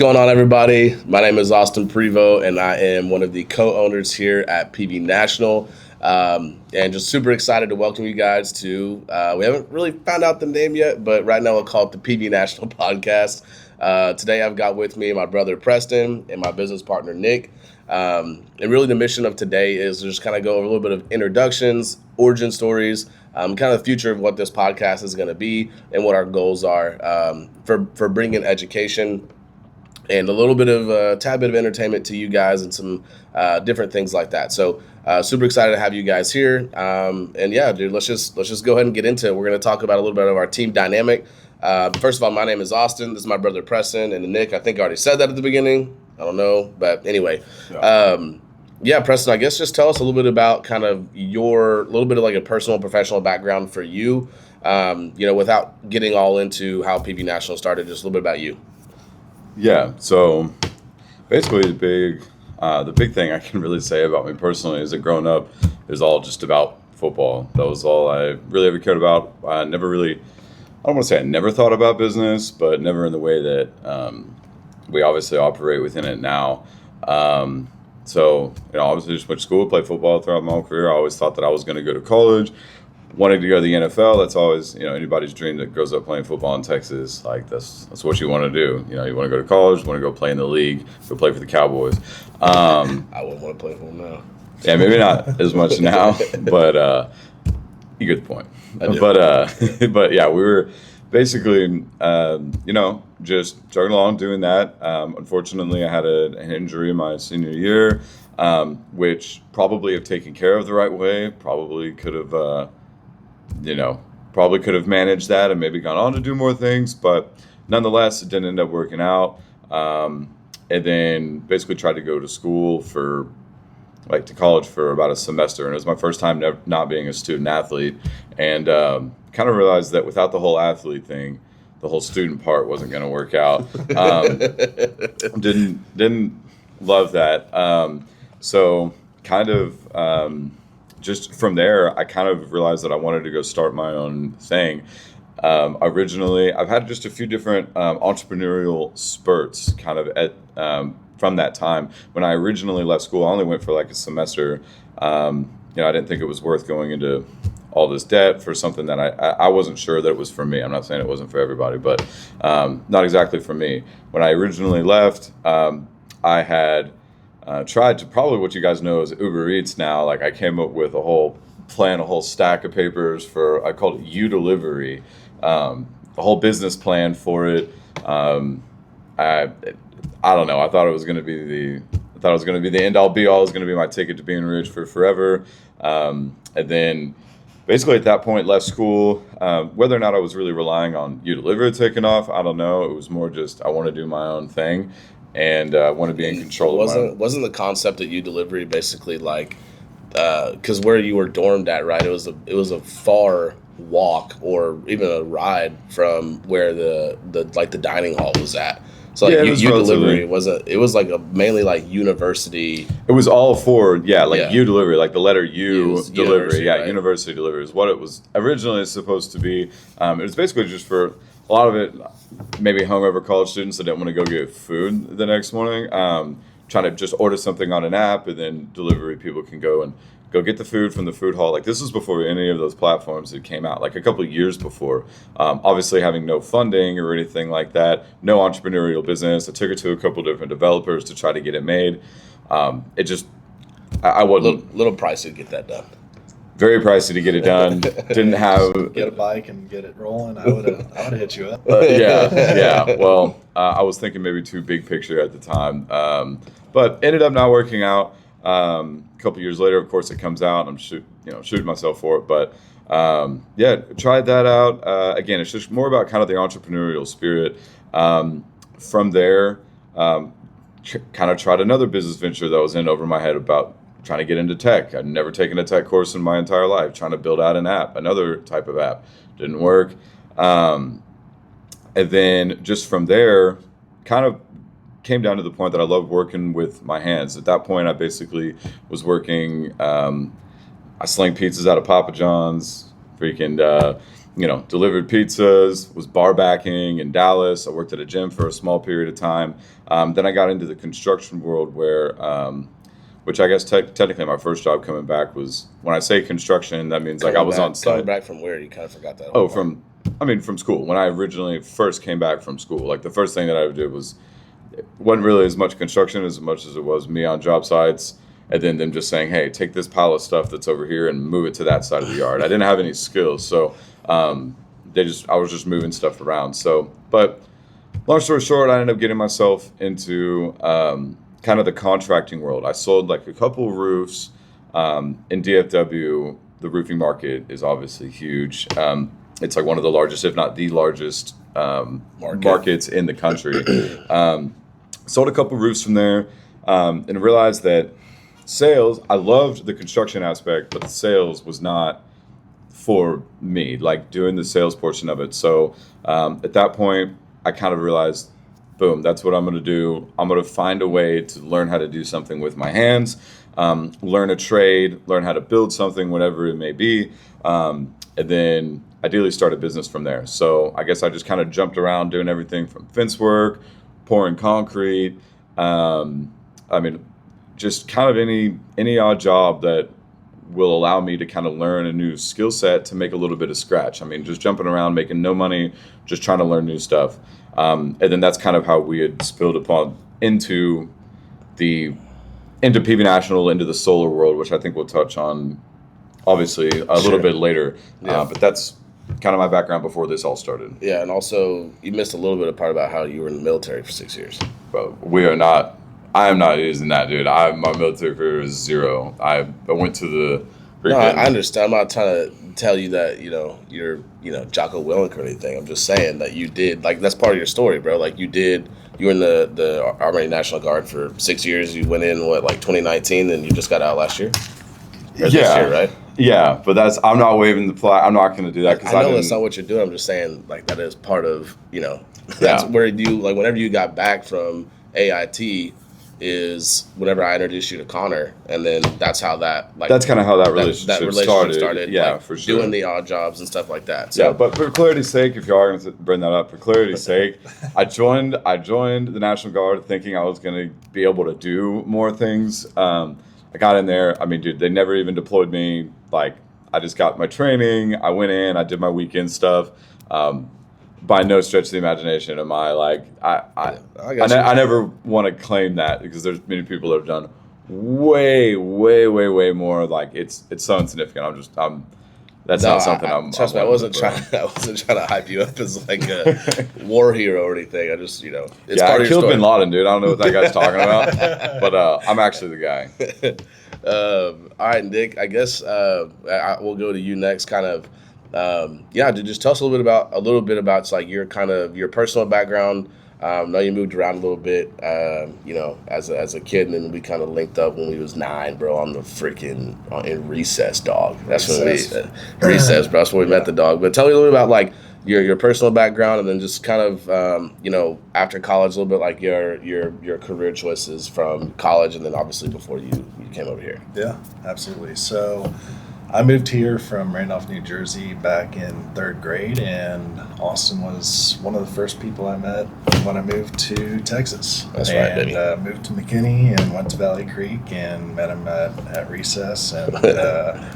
Going on, everybody? My name is Austin Prevo, and I am one of the co-owners here at PB National. And just super excited to welcome you guys to. We haven't really found out the name yet, but right now we'll call it the PB National Podcast. Today I've got with me my brother Preston and my business partner Nick. And really, the mission of today is to just kind of go over a little bit of introductions, origin stories, kind of the future of what this podcast is going to be, and what our goals are for bringing education and a little bit of a tad bit of entertainment to you guys and some different things like that. So super excited to have you guys here. And yeah, dude, let's just go ahead and get into it. We're going to talk about a little bit of our team dynamic. First of all, my name is Austin. This is my brother Preston, and Nick. I think I already said that at the beginning. I don't know, but anyway. Yeah, Preston, I guess just tell us a little bit about kind of your little bit of like a personal professional background for you, without getting all into how PB National started, just a little bit about you. Yeah, so basically the big thing I can really say about me personally is that growing up is all just about football. That was all I really ever cared about. I don't want to say I never thought about business, but never in the way that we obviously operate within it now. So, obviously just went to school, played football throughout my whole career. I always thought that I was going to go to college. Wanted to go to the NFL. That's always, anybody's dream that grows up playing football in Texas. Like that's what you want to do. You want to go to college, want to go play in the league, go play for the Cowboys. I wouldn't want to play for them now. Yeah, maybe not as much now, but you get the point. But yeah, we were basically, just chugging along doing that. Unfortunately, I had an injury in my senior year, which probably if taken care of the right way, probably could have managed that and maybe gone on to do more things, but nonetheless, it didn't end up working out. And then basically tried to go to school to college for about a semester. And it was my first time not being a student athlete. And kind of realized that without the whole athlete thing, the whole student part wasn't going to work out. Didn't love that. So kind of, just from there, I kind of realized that I wanted to go start my own thing. Originally, I've had just a few different entrepreneurial spurts kind of from that time. When I originally left school, I only went for like a semester. I didn't think it was worth going into all this debt for something that I wasn't sure that it was for me. I'm not saying it wasn't for everybody, but not exactly for me. When I originally left, I had tried to probably what you guys know as Uber Eats now. Like I came up with a whole plan, a whole stack of papers I called it U-Delivery, a whole business plan for it. I don't know. I thought it was going to be the end all be all. It was going to be my ticket to being rich for forever. And then basically at that point left school. Whether or not I was really relying on U-Delivery taking off, I don't know. It was more just I want to do my own thing. And want to be in control. Wasn't the concept at U-Delivery basically like, because where you were dormed at, right? It was a far walk or even a ride from where the dining hall was at. So like U-Delivery was like a mainly like university. It was all for U-Delivery, like the letter U delivery. Right? University delivery is what it was originally supposed to be. It was basically just for a lot of it, maybe hungover college students that didn't want to go get food the next morning, trying to just order something on an app, and then delivery people can go get the food from the food hall. Like this was before any of those platforms that came out, like a couple of years before. Obviously having no funding or anything like that, no entrepreneurial business. I took it to a couple different developers to try to get it made. It just, I wasn't... Little pricey to get that done. Very pricey to get it done. Didn't have get a bike and get it rolling. I would have hit you up. Yeah. Well, I was thinking maybe too big picture at the time, but ended up not working out. A couple years later, of course, it comes out. And I'm shooting myself for it, but tried that out. Again, it's just more about kind of the entrepreneurial spirit. From there, kind of tried another business venture that was in over my head about trying to get into tech. I'd never taken a tech course in my entire life, trying to build out an app, another type of app. Didn't work. And then just from there, kind of came down to the point that I loved working with my hands. At that point, I basically was working, I sling pizzas out of Papa John's, freaking delivered pizzas, was bar backing in Dallas. I worked at a gym for a small period of time. Then I got into the construction world where, which I guess technically my first job coming back was, when I say construction, that means like I was on site. Coming back from where? You kind of forgot that. Oh, from school. When I originally first came back from school, like the first thing that I did it wasn't really as much construction as much as it was me on job sites, and then them just saying, hey, take this pile of stuff that's over here and move it to that side of the yard. I didn't have any skills, so I was just moving stuff around. So, but long story short, I ended up getting myself into kind of the contracting world. I sold like a couple of roofs in DFW. The roofing market is obviously huge. It's like one of the largest, if not the largest, markets in the country. Sold a couple roofs from there, and realized that sales, I loved the construction aspect, but the sales was not for me, like doing the sales portion of it. So at that point, I kind of realized, boom, that's what I'm going to do. I'm going to find a way to learn how to do something with my hands, learn a trade, learn how to build something, whatever it may be, and then ideally start a business from there. So I guess I just kind of jumped around doing everything from fence work, pouring concrete. Just kind of any odd job that will allow me to kind of learn a new skill set to make a little bit of scratch. I mean, just jumping around, making no money, just trying to learn new stuff. And then that's kind of how we had spilled upon into PV National, into the solar world, which I think we'll touch on obviously a little bit later. Yeah. But that's kind of my background before this all started. Yeah, and also you missed a little bit of part about how you were in the military for 6 years. But I am not using that, dude. My military career is zero. I went to the No, I understand. I'm not trying to tell you that, you're, Jocko Willink or anything. I'm just saying that you did, like, that's part of your story, bro. Like, you were in the Army National Guard for 6 years. You went in, 2019, and you just got out last year? Or this year, right? Yeah, but I'm not waving the flag. I'm not going to do that. I know that's not what you're doing. I'm just saying, like, that is part of, that's where whenever you got back from AIT, is whenever I introduced you to Connor, and then that's how that's kind of how that relationship started. Yeah, for sure. Doing the odd jobs and stuff like that. So. Yeah, but for clarity's sake, if you are going to bring that up, for clarity's sake, I joined the National Guard thinking I was going to be able to do more things. I got in there. I mean, dude, they never even deployed me. Like, I just got my training. I went in. I did my weekend stuff. By no stretch of the imagination am I like I never want to claim that, because there's many people that have done way more. Like it's so insignificant. That's not something I'm. Trust me, I wasn't trying to hype you up as like a war hero or anything. I just it's part I of killed your Bin Laden, dude. I don't know what that guy's talking about, but I'm actually the guy. All right, Nick. I guess we'll go to you next. Kind of. Dude, just tell us a little bit about like your personal background. I know you moved around a little bit, as a kid, and then we kind of linked up when we was 9, bro, on the freaking in recess, dog. That's recess. When we recess, bro. That's when we met the dog. But tell me a little bit about like your personal background, and then just kind of after college, a little bit like your career choices from college, and then obviously before you came over here. Yeah, absolutely. So I moved here from Randolph, New Jersey back in 3rd grade, and Austin was one of the first people I met when I moved to Texas. That's right, baby. Moved to McKinney and went to Valley Creek and met him at recess, and the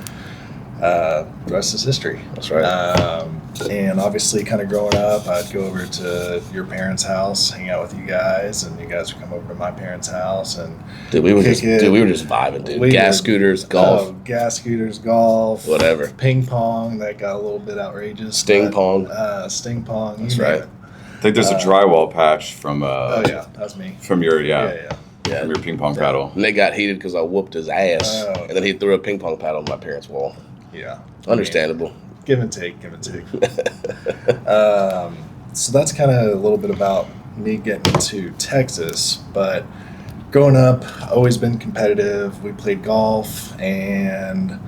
rest is history. That's right. And obviously, kind of growing up, I'd go over to your parents' house, hang out with you guys, and you guys would come over to my parents' house, and we were just vibing, dude. Gas scooters, golf, whatever. Ping pong, that got a little bit outrageous. Sting pong. Sting pong. That's right. I think there's a drywall patch from. Oh yeah, that's me. From your Yeah. From your ping pong paddle. And they got heated because I whooped his ass, and then he threw a ping pong paddle on my parents' wall. Yeah. Understandable. Give and take. So that's kind of a little bit about me getting to Texas. But growing up, always been competitive. We played golf and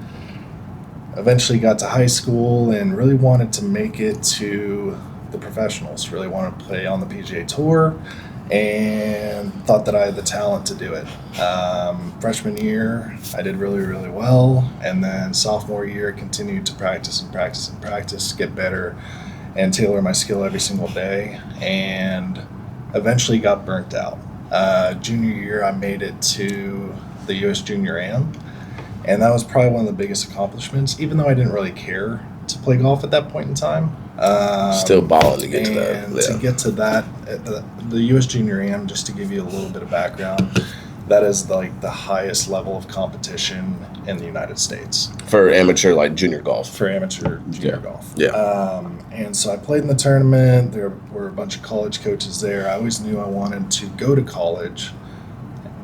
eventually got to high school and really wanted to make it to the professionals. Really wanted to play on the PGA Tour. and thought that I had the talent to do it. Freshman year, I did really, really well. And then sophomore year, continued to practice and practice and practice, get better, and tailor my skill every single day. And eventually got burnt out. Junior year, I made it to the U.S. Junior Am. And that was probably one of the biggest accomplishments, even though I didn't really care to play golf at that point in time. Still balling to get to that. And to get to that, the U.S. Junior Am, just to give you a little bit of background, that is like the highest level of competition in the United States. For amateur, like junior golf. For amateur junior golf. Yeah. And so I played in the tournament. There were a bunch of college coaches there. I always knew I wanted to go to college,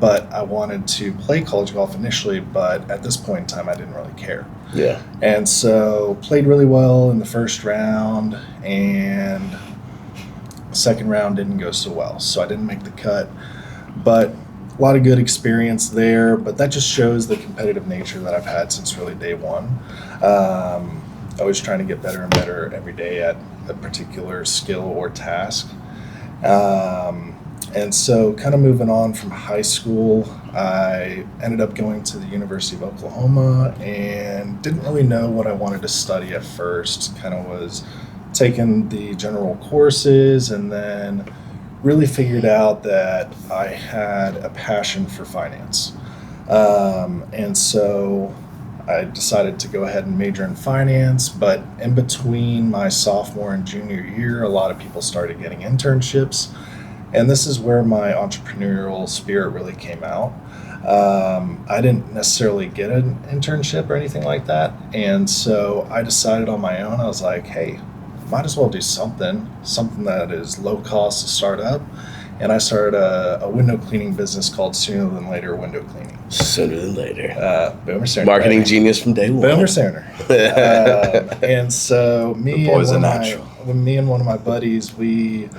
but I wanted to play college golf initially, but at this point in time, I didn't really care. Yeah. And so played really well in the first round, and the second round didn't go so well. So I didn't make the cut, but a lot of good experience there. But that just shows the competitive nature that I've had since really day one. Always trying to get better and better every day at a particular skill or task. And so kind of moving on from high school, I ended up going to the University of Oklahoma and didn't really know what I wanted to study at first. Kind of was taking the general courses and then really figured out that I had a passion for finance. And so I decided to go ahead and major in finance, but in between my sophomore and junior year, a lot of people started getting internships. And this is where my entrepreneurial spirit really came out. I didn't necessarily get an internship or anything like that. And so I decided on my own, I was like, hey, might as well do something that is low cost to start up. And I started a window cleaning business called Sooner Than Later Window Cleaning. Sooner than later. Boomer Cerner. Marketing genius from day one. Boomer Cerner. And so me and one of my buddies, we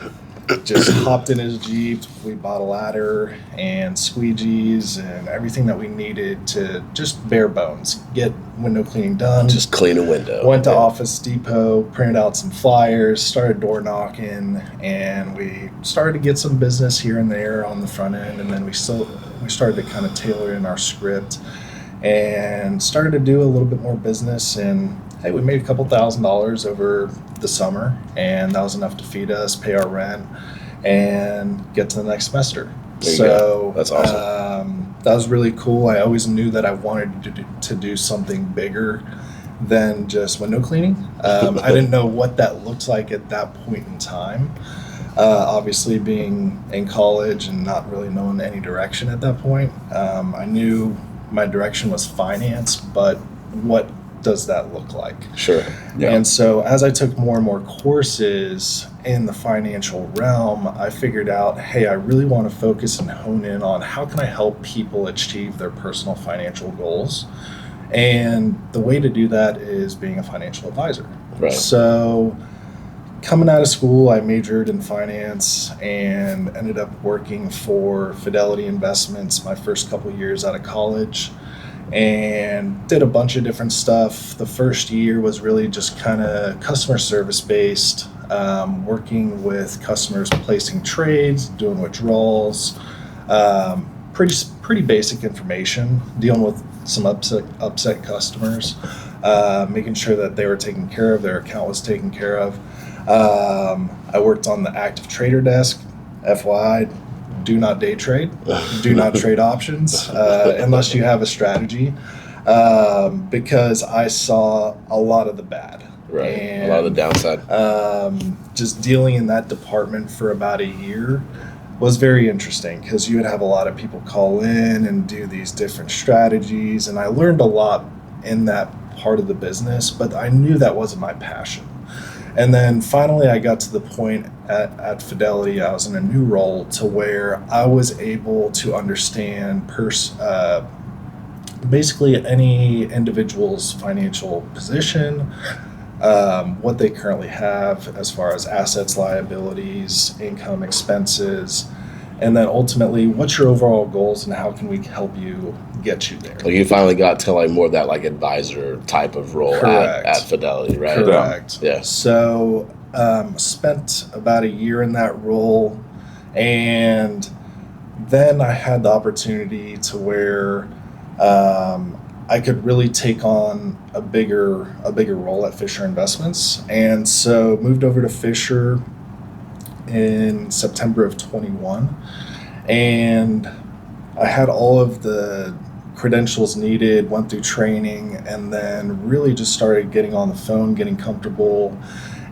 just hopped in his Jeep. We bought a ladder and squeegees and everything that we needed to just bare bones get window cleaning done. Just clean a window. Went to Office Depot, printed out some flyers, started door knocking, and we started to get some business here and there on the front end. And then we started to kind of tailor in our script and started to do a little bit more business. And hey, we made a couple $1,000s over the summer, and that was enough to feed us, pay our rent, and get to the next semester. So that's awesome. That was really cool. I always knew that I wanted to do something bigger than just window cleaning. I didn't know what that looked like at that point in time. Obviously, being in college and not really knowing any direction at that point, I knew my direction was finance, but what does that look like? Sure. Yeah. And so as I took more and more courses in the financial realm, I figured out, hey, I really want to focus and hone in on how can I help people achieve their personal financial goals. And the way to do that is being a financial advisor. Right. So coming out of school, I majored in finance and ended up working for Fidelity Investments my first couple years out of college, and did a bunch of different stuff. The first year was really just kind of customer service based, working with customers, placing trades, doing withdrawals, pretty basic information, dealing with some upset customers, making sure that they were taken care of, their account was taken care of. I worked on the active trader desk. FYI, do not day trade. Do not trade options unless you have a strategy, because I saw a lot of the bad. Right. And, a lot of the downside. just dealing in that department for about a year was very interesting, because you would have a lot of people call in and do these different strategies, and I learned a lot in that part of the business, but I knew that wasn't my passion. And then finally I got to the point at Fidelity, I was in a new role to where I was able to understand basically any individual's financial position, what they currently have as far as assets, liabilities, income, expenses, and then ultimately what's your overall goals and how can we help you get you there. Like you finally got to like more of that like advisor type of role at Fidelity, right? Correct. Yeah. So spent about a year in that role, And then I had the opportunity to where I could really take on a bigger role at Fisher Investments, and so moved over to Fisher in September of 21, and I had all of the credentials needed, went through training, and then really just started getting on the phone, getting comfortable,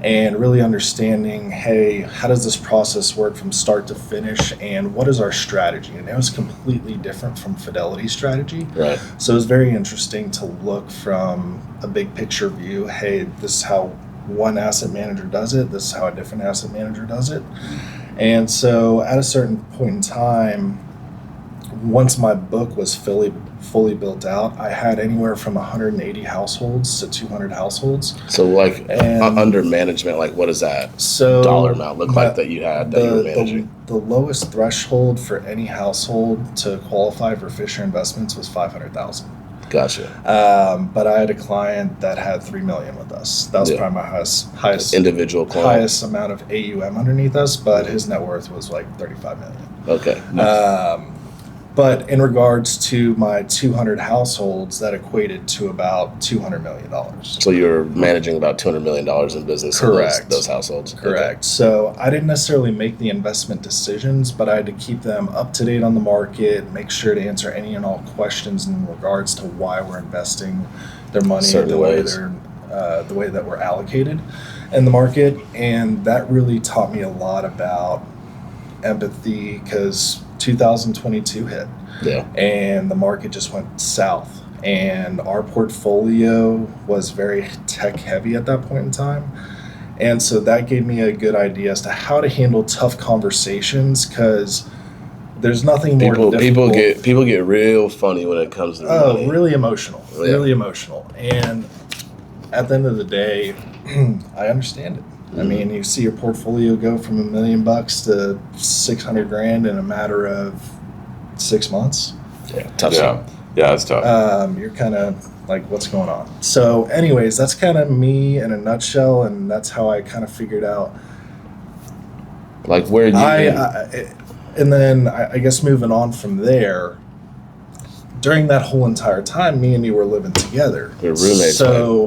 and really understanding, hey, how does this process work from start to finish, and what is our strategy? And it was completely different from Fidelity's strategy. Right. So it was very interesting to look from a big picture view. Hey, this is how one asset manager does it. This is how a different asset manager does it. And so at a certain point in time, once my book was fully built out, I had anywhere from 180 households to 200 households. So like And under management, like what does that so dollar amount look like that you had that you were managing? the lowest threshold for any household to qualify for Fisher Investments was 500,000. Gotcha. But I had a client that had 3 million with us. That was probably my highest individual client. highest amount of AUM underneath us, but his net worth was like 35 million. Okay. But in regards to my 200 households, that equated to about $200 million. So you're managing about $200 million in business. Correct. In those households. Correct. Okay. So I didn't necessarily make the investment decisions, but I had to keep them up to date on the market, make sure to answer any and all questions in regards to why we're investing their money the way that we're allocated in the market. And that really taught me a lot about empathy, because 2022 hit. Yeah. And the market just went south. And our portfolio was very tech heavy at that point in time. And so that gave me a good idea as to how to handle tough conversations, because there's nothing more difficult. People get real funny when it comes to money. Really emotional. Yeah. Really emotional. And at the end of the day, I understand it. I mean, you see your portfolio go from $1 million to 600 grand in a matter of 6 months. Yeah, tough. Yeah, it's tough. You're kind of like, what's going on? So, anyways, that's kind of me in a nutshell, and that's how I kind of figured out. Like where you? And then I guess moving on from there. During that whole entire time, me and you were living together. We're roommates. So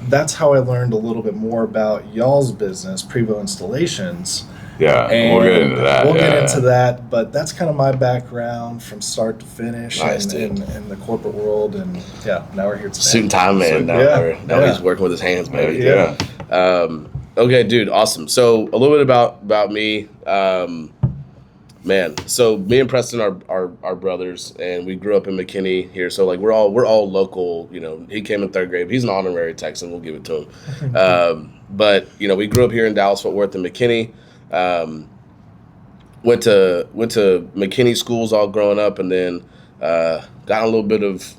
that's how I learned a little bit more about y'all's business, Prevo Installations. Yeah, And we'll get into that. We'll get into that, but that's kind of my background from start to finish in the corporate world. And yeah, now we're here today. Suit and tie man. Now he's working with his hands, baby. Yeah. Okay, dude, awesome. So a little bit about me. Man, so me and Preston are brothers, and we grew up in McKinney here. So like we're all local. You know, he came in third grade. He's an honorary Texan. We'll give it to him. But you know, we grew up here in Dallas Fort Worth and McKinney. Went to McKinney schools all growing up, and then got in a little bit of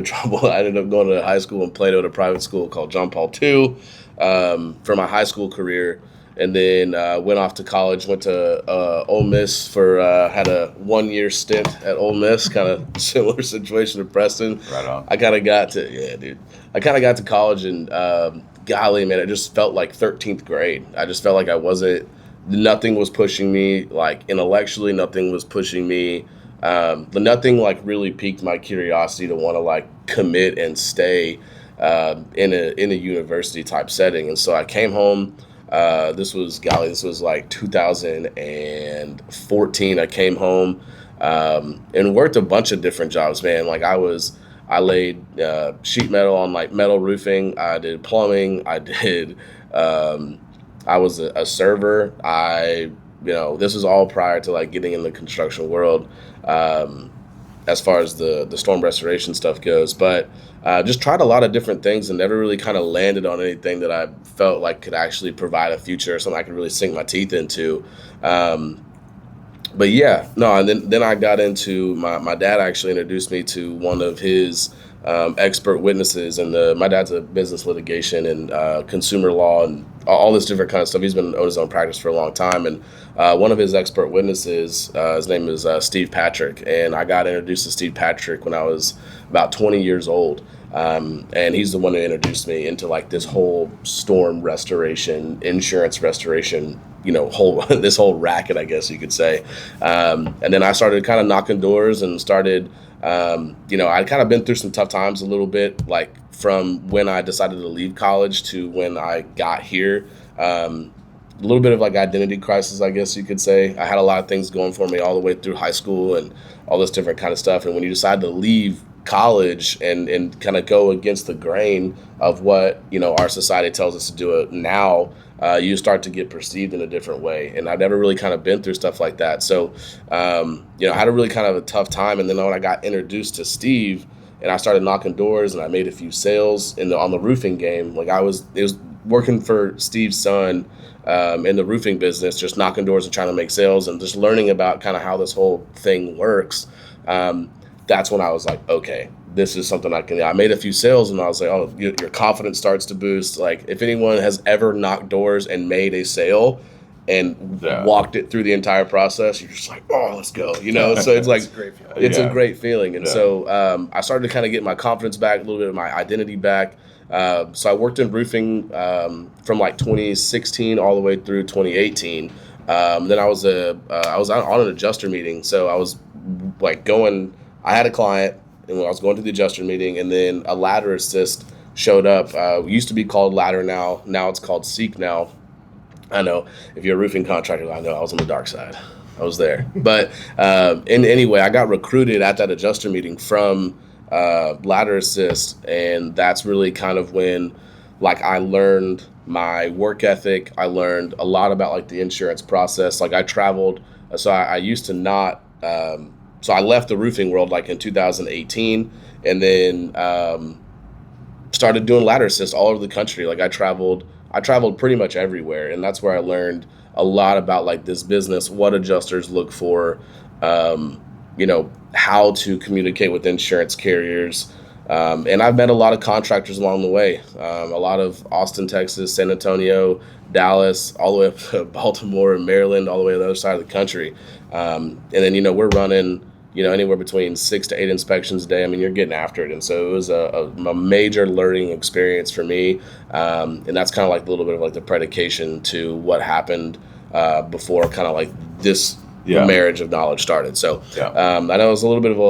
trouble. I ended up going to high school in Plato at a private school called John Paul II for my high school career. And then went off to college, went to Ole Miss had a 1-year stint at Ole Miss, kind of similar situation to Preston. Right on. I kind of got to college, and golly, man, it just felt like 13th grade. I just felt like nothing was pushing me, like intellectually, nothing was pushing me. But nothing like really piqued my curiosity to want to like commit and stay in a university type setting. And so I came home. This was like 2014. I came home and worked a bunch of different jobs, man. Like I laid sheet metal on like metal roofing. I did plumbing. I was a server. This was all prior to like getting in the construction world, as far as the storm restoration stuff goes. But just tried a lot of different things and never really kind of landed on anything that I felt like could actually provide a future or something I could really sink my teeth into. But yeah, no, and then I got into my dad actually introduced me to one of his expert witnesses, and my dad's a business litigation and consumer law and all this different kind of stuff. He's been on his own practice for a long time, and one of his expert witnesses, his name is Steve Patrick, and I got introduced to Steve Patrick when I was about 20 years old. And he's the one who introduced me into like this whole storm restoration, insurance restoration, whole this whole racket, I guess you could say. And then I started kind of knocking doors and started, I'd kind of been through some tough times a little bit, like from when I decided to leave college to when I got here. A little bit of like identity crisis, I guess you could say. I had a lot of things going for me all the way through high school and all this different kind of stuff. And when you decide to leave college and kind of go against the grain of what our society tells us to do it now, you start to get perceived in a different way. And I've never really kind of been through stuff like that. So I had a really kind of a tough time. And then when I got introduced to Steve and I started knocking doors and I made a few sales on the roofing game, like it was working for Steve's son in the roofing business, just knocking doors and trying to make sales and just learning about kind of how this whole thing works. That's when I was like, okay, this is something I can. I made a few sales and I was like, oh, your confidence starts to boost. Like if anyone has ever knocked doors and made a sale and walked it through the entire process, you're just like, oh, let's go. So it's like, it's a great feeling. And so I started to kind of get my confidence back, a little bit of my identity back. So I worked in roofing from like 2016 all the way through 2018. Then I was on an adjuster meeting. So I was like I had a client and I was going to the adjuster meeting, and then a ladder assist showed up. It used to be called Ladder now. Now it's called Seek now. I know if you're a roofing contractor, I know I was on the dark side. I was there. But anyway, I got recruited at that adjuster meeting from Ladder Assist, and that's really kind of when like I learned my work ethic. I learned a lot about like the insurance process. Like I traveled, so I used to not so I left the roofing world like in 2018, and then started doing Ladder Assist all over the country. Like I traveled pretty much everywhere, and that's where I learned a lot about like this business, what adjusters look for, how to communicate with insurance carriers. And I've met a lot of contractors along the way, a lot of Austin, Texas, San Antonio, Dallas, all the way up to Baltimore and Maryland, all the way to the other side of the country. And then, we're running, anywhere between 6 to 8 inspections a day. I mean, you're getting after it. And so it was a major learning experience for me. And that's kind of like a little bit of like the predication to what happened before kind of like this marriage of knowledge started. So I know it's a little bit of a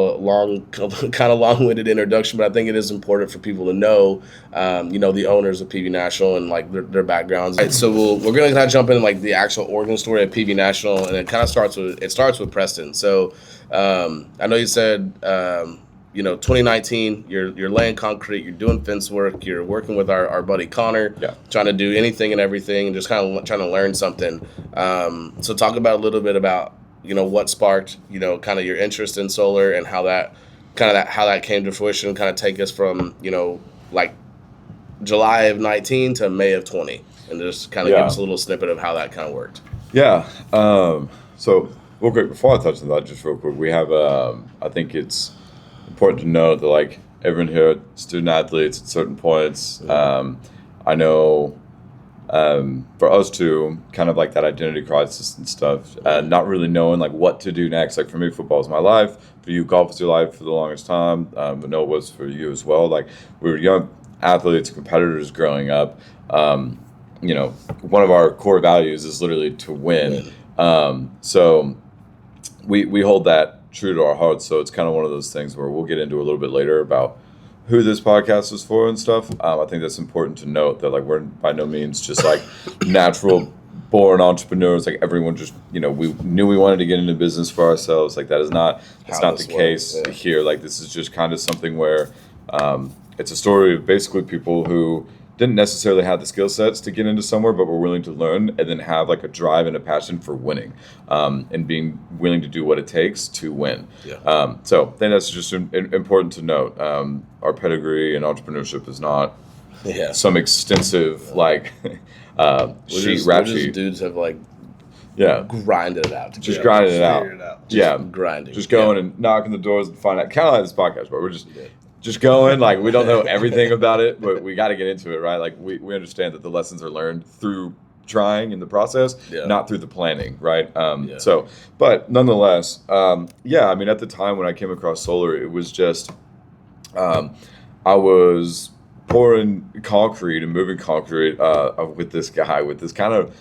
long-winded introduction, but I think it is important for people to know, the owners of PV National and like their backgrounds. Right, so we're going to kind of jump into like the actual origin story of PV National, and it kind of starts with Preston. So I know you said 2019, you're laying concrete, you're doing fence work, you're working with our buddy Connor, trying to do anything and everything, and just kind of trying to learn something. So talk about a little bit about what sparked kind of your interest in solar and how that came to fruition. Kind of take us from like July of 19 to May of 20, and just kind of give us a little snippet of how that kind of worked. Yeah. So real quick, before I touch on that, just real quick, we have I think it's important to note that like everyone here, student athletes at certain points. I know for us too, kind of like that identity crisis and stuff, not really knowing like what to do next. Like for me, football is my life. For you, golf is your life for the longest time. I know it was for you as well. Like we were young athletes, competitors growing up. One of our core values is literally to win. So we hold that true to our hearts. So it's kind of one of those things where we'll get into a little bit later about who this podcast is for and stuff. I think that's important to note that like we're by no means just like natural born entrepreneurs. Like everyone just, we knew we wanted to get into business for ourselves. Like that's not the case here. Like this is just kind of something where it's a story of basically people who didn't necessarily have the skill sets to get into somewhere, but were willing to learn and then have like a drive and a passion for winning, and being willing to do what it takes to win. So I think that's just important to note. Our pedigree in entrepreneurship is not some extensive like rap sheet. Dudes have like grinded it out. Just grinding it out. Grinding. Just going and knocking the doors and find out. Kind of like this podcast, but we're just going, like we don't know everything about it, but we got to get into it, right? Like we understand that the lessons are learned through trying in the process, not through the planning, right? So, but nonetheless, I mean, at the time when I came across solar, it was just, I was pouring concrete and moving concrete with this guy, with this kind of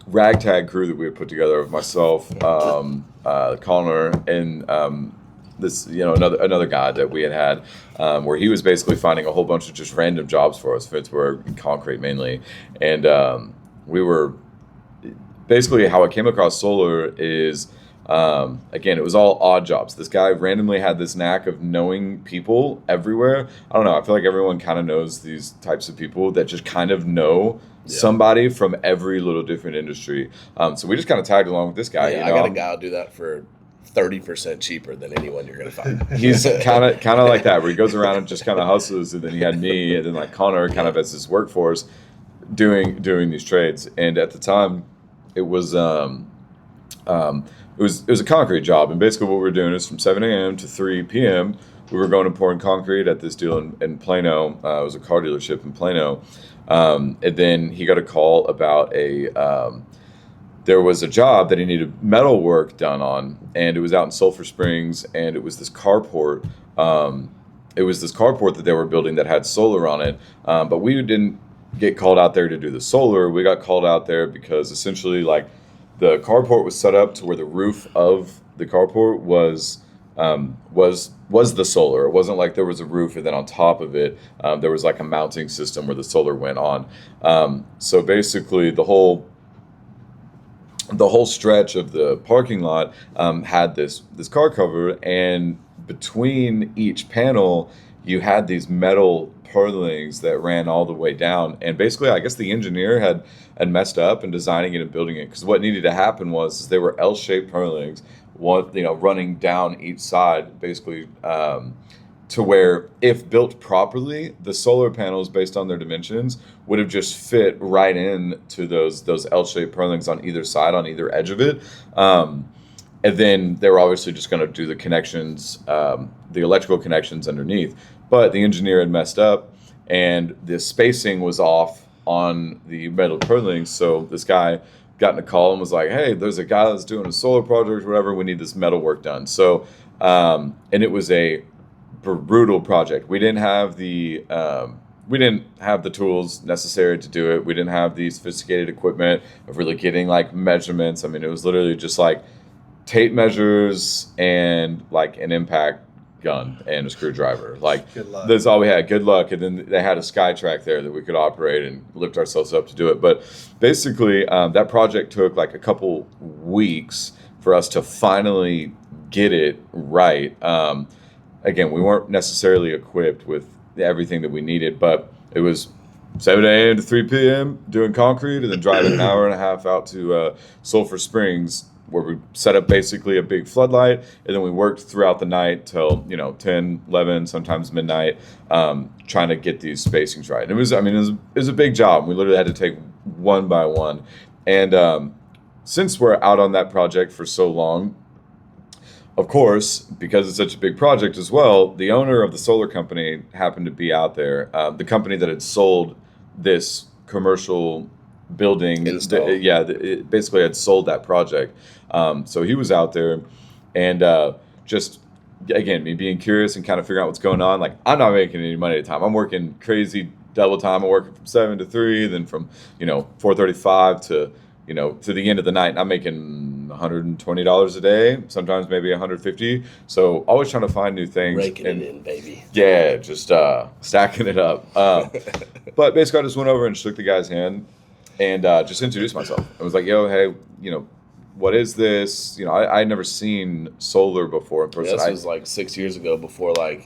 ragtag crew that we had put together of myself, Connor, and this, another guy that we had, where he was basically finding a whole bunch of just random jobs for us, Fitzburg, concrete mainly, and we were basically how I came across solar is. Again, it was all odd jobs. This guy randomly had this knack of knowing people everywhere. I don't know. I feel like everyone kind of knows these types of people that just kind of know somebody from every little different industry. So we just kind of tagged along with this guy. Yeah, I got a guy who'll do that for 30% cheaper than anyone you're gonna find. He's kind of like that, where he goes around and just kind of hustles. And then he had me, and then like Connor, kind of as his workforce, doing these trades. And at the time, it was. It was a concrete job, and basically what we were doing is from 7 a.m. to 3 p.m. we were going and pouring concrete at this deal in Plano. It was a car dealership in Plano, and then he got a call about there was a job that he needed metal work done on, and it was out in Sulphur Springs, and it was this carport. It was this carport that they were building that had solar on it, but we didn't get called out there to do the solar. We got called out there because essentially, like, the carport was set up to where the roof of the carport was the solar. It wasn't like there was a roof and then on top of it there was like a mounting system where the solar went on. So basically, the whole stretch of the parking lot had this car cover, and between each panel, you had these metal purlins that ran all the way down. And basically, I guess the engineer had messed up in designing it and building it, because what needed to happen was they were L-shaped purlins, running down each side, basically, to where, if built properly, the solar panels, based on their dimensions, would have just fit right in to those L-shaped purlins on either side, on either edge of it. And then they were obviously just going to do the connections, the electrical connections underneath. But the engineer had messed up, and the spacing was off on the metal purlins. So this guy got in a call and was like, "Hey, there's a guy that's doing a solar project or whatever. We need this metal work done." So, and it was a brutal project. We didn't have the tools necessary to do it. We didn't have the sophisticated equipment of really getting like measurements. I mean, it was literally just like tape measures and like an impact gun and a screwdriver. Like, that's all we had. Good luck. And then they had a SkyTrack there that we could operate and lift ourselves up to do it. But basically, that project took like a couple weeks for us to finally get it right. Again, we weren't necessarily equipped with everything that we needed, but it was 7 a.m. to 3 p.m. doing concrete, and then driving an hour and a half out to Sulphur Springs, where we set up basically a big floodlight, and then we worked throughout the night till 10, 11, sometimes midnight, trying to get these spacings right. And it was a big job. We literally had to take one by one. And since we're out on that project for so long, of course, because it's such a big project as well, the owner of the solar company happened to be out there. The company that had sold this commercial building, it basically had sold that project. So he was out there, and just, again, me being curious and kind of figuring out what's going on. Like, I'm not making any money at the time. I'm working crazy double time. I'm working from 7 to 3, then from 4:35 to to the end of the night. And I'm making $120 a day, sometimes maybe $150. So always trying to find new things. Raking it in, baby. Yeah, just stacking it up. But basically, I just went over and shook the guy's hand and just introduced myself. I was like, "Yo, hey, what is this?" I had never seen solar before in person. This was like 6 years ago, before the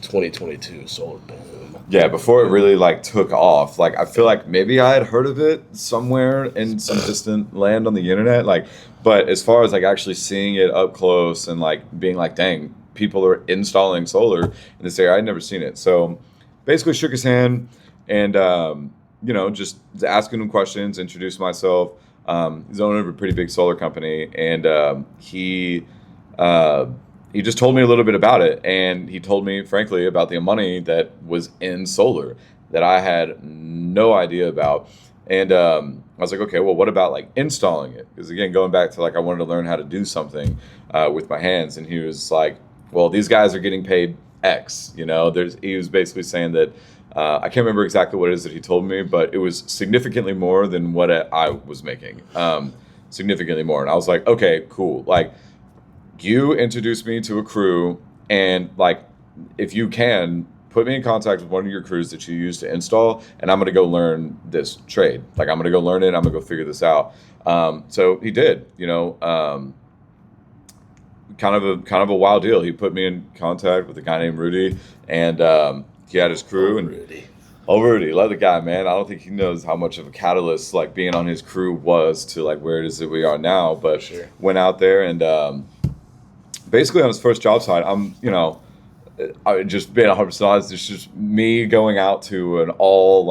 2022 solar boom. Yeah, before it really like took off. Like, I feel like maybe I had heard of it somewhere in some distant land on the internet. Like, but as far as like actually seeing it up close and like being like, dang, people are installing solar in this area, I'd never seen it. So basically shook his hand and just asking him questions, introduced myself. He's owner of a pretty big solar company, and he just told me a little bit about it, and he told me, frankly, about the money that was in solar that I had no idea about. And I was like, okay, well, what about like installing it? Because again, going back to like, I wanted to learn how to do something with my hands, and he was like, well, these guys are getting paid X. He was basically saying that I can't remember exactly what it is that he told me, but it was significantly more than what I was making. Significantly more, and I was like, okay, cool. Like, you introduced me to a crew, and like, if you can put me in contact with one of your crews that you use to install, and I'm going to go learn this trade. Like, I'm going to go learn it. I'm going to go figure this out. So he did, kind of a wild deal. He put me in contact with a guy named Rudy, and he had his crew. Rudy, love the guy, man. I don't think he knows how much of a catalyst like being on his crew was to like where it is that we are now. But sure. Went out there and basically on his first job site, I just being 100% honest. It's just me going out to an all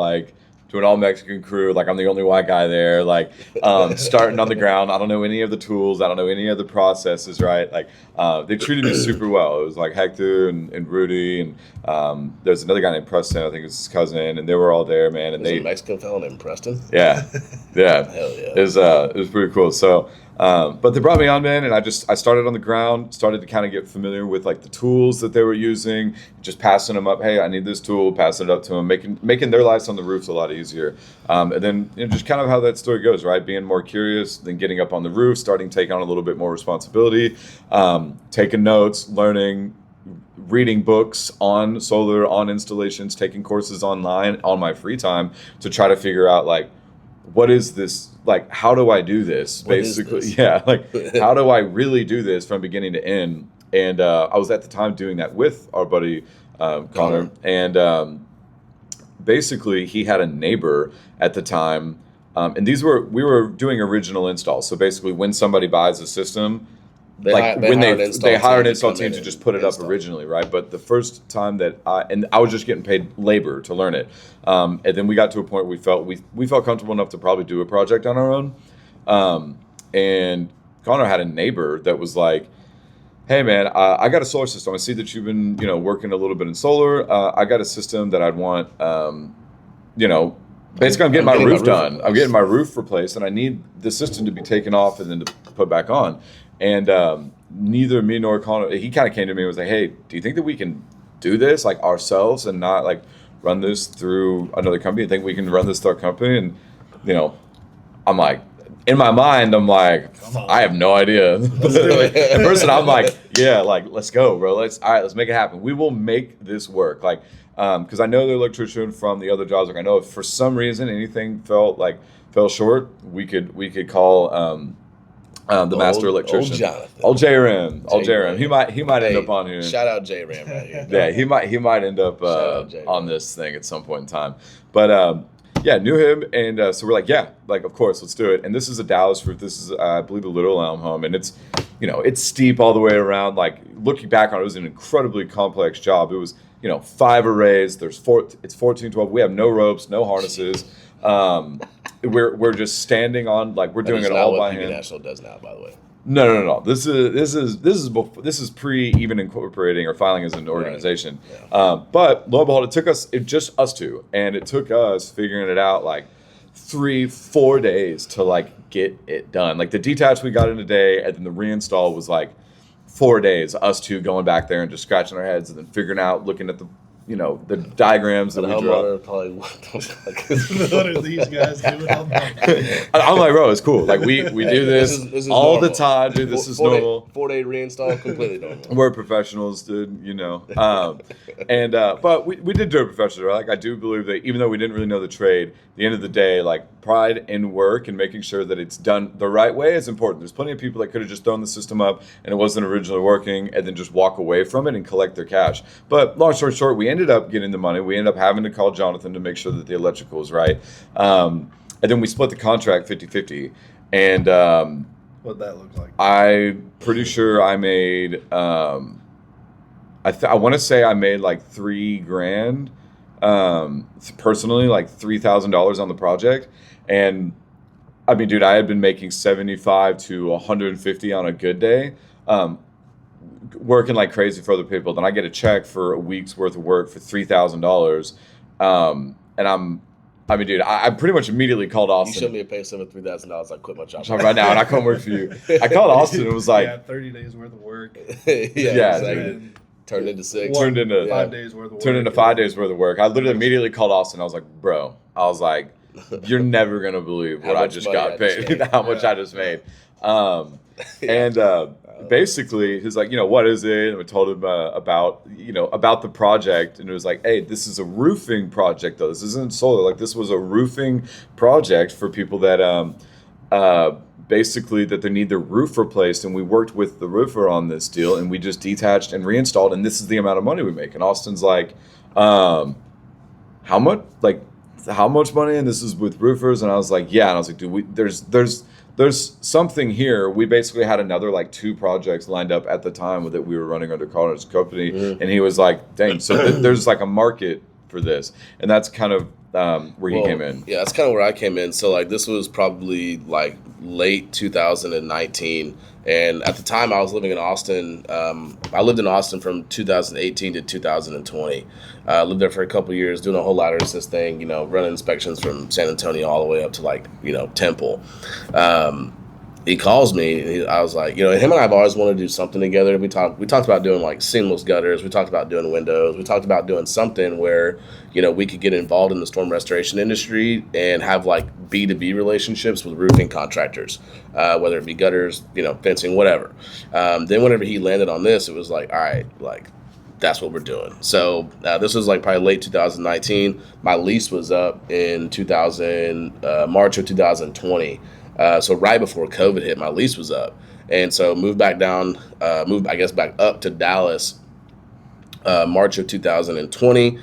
Mexican crew. Like, I'm the only white guy there. Like, starting on the ground. I don't know any of the tools. I don't know any of the processes. Right? Like, they treated me super well. It was like Hector and Rudy and there's another guy named Preston. I think it's his cousin, and they were all there, man. And there's a Mexican fellow named Preston. Yeah. Hell yeah. It was pretty cool. So. But they brought me on, man, and I started on the ground, started to kind of get familiar with like the tools that they were using, just passing them up. Hey, I need this tool, passing it up to them, making their lives on the roofs a lot easier. And then just kind of how that story goes, right? Being more curious, then getting up on the roof, taking on a little bit more responsibility, taking notes, learning, reading books on solar, on installations, taking courses online on my free time to try to figure out like, what is this? Like, how do I do this? Basically, yeah. Like, how do I really do this from beginning to end? And I was at the time doing that with our buddy Connor, and basically he had a neighbor at the time, and we were doing original installs. So basically, when somebody buys a system, they hire an install team to just put it up originally, right? But the first time that I was just getting paid labor to learn it, and then we got to a point where we felt comfortable enough to probably do a project on our own, and Connor had a neighbor that was like, hey man, I got a solar system. I see that you've been working a little bit in solar. I got a system that I'd want, basically I'm getting my roof done. I'm getting my roof replaced, and I need the system to be taken off and then to put back on. And neither me nor Connor, he kind of came to me and was like, hey, do you think that we can do this like ourselves and not like run this through another company? I think we can run this through our company. And, I'm like, in my mind, I'm like, I have no idea. In person, I'm like, yeah, like, let's go, bro. Let's make it happen. We will make this work. Like, because I know the electrician from the other jobs. Like, I know if for some reason anything fell short, we could call the master electrician, old J-Ram. He might end up on here. Shout out J-Ram right here. Yeah, he might end up on this thing at some point in time. But knew him, and so we're like, yeah, like of course, let's do it. And this is a Dallas roof. This is I believe a Little Elm home, and it's it's steep all the way around. Like, looking back on it, it was an incredibly complex job. It was 5 arrays. It's 14-12. We have no ropes, no harnesses. We're just standing on, like, we're doing it all by hand. National does now, by the way. No. This is pre even incorporating or filing as an organization. Right. Yeah. But lo and behold, it just us two, and it took us figuring it out like 3-4 days to like get it done. Like, the detach we got in a day, and then the reinstall was like 4 days. Us two going back there and just scratching our heads and then figuring out, looking at the diagrams that we drew. Probably, what the fuck? What are these guys doing? I'm like, bro, it's cool. Like, we do this all normal. The time, dude. This is normal. 4-day reinstall, completely normal. We're professionals, dude. But we did do it professionally. Like, I do believe that even though we didn't really know the trade, at the end of the day, like, pride in work and making sure that it's done the right way is important. There's plenty of people that could have just thrown the system up and it wasn't originally working and then just walk away from it and collect their cash. But long story short, we ended up getting the money. We ended up having to call Jonathan to make sure that the electrical was right. And then we split the contract 50-50. And what'd that look like? I'm pretty sure I made, I want to say I made like $3,000 personally, like $3,000 on the project. And I mean, dude, I had been making 75 to 150 on a good day. Working like crazy for other people, then I get a check for a week's worth of work for $3,000, and I mean, dude, I pretty much immediately called Austin. You showed me a pay stub of $3,000. I quit my job right now, and I come work for you. I called Austin and was like, 30 days worth of work. Yeah, exactly. Turned into 6. Turned into 5 days worth of work. Turned into 5 days worth of work. I literally immediately called Austin. I was like, bro, you're never going to believe what I just got paid, how much I just made. And basically, he's like, what is it? And we told him about the project. And it was like, hey, this is a roofing project, though. This isn't solar. Like, this was a roofing project for people that basically that they need their roof replaced, and we worked with the roofer on this deal, and we just detached and reinstalled, and this is the amount of money we make. And Austin's like, how much money? And this is with roofers. And I was like, yeah. And I was like, dude, there's something here. We basically had another 2 projects lined up at the time that we were running under Connor's company. Mm-hmm. And he was like, dang, so there's a market for this. And that's kind of where he came in. Yeah, that's kind of where I came in. So this was probably late 2019, and at the time I was living in Austin. I lived in Austin from 2018 to 2020. Lived there for a couple of years, doing a whole ladder assist thing. Running inspections from San Antonio all the way up to Temple. He calls me. I was like, him and I have always wanted to do something together. We talked about doing seamless gutters. We talked about doing windows. We talked about doing something where, we could get involved in the storm restoration industry and have B2B relationships with roofing contractors, whether it be gutters, fencing, whatever. Then whenever he landed on this, it was all right, that's what we're doing. So this was probably late 2019. My lease was up in March of 2020. So right before COVID hit, my lease was up. And so moved back up to Dallas, March of 2020.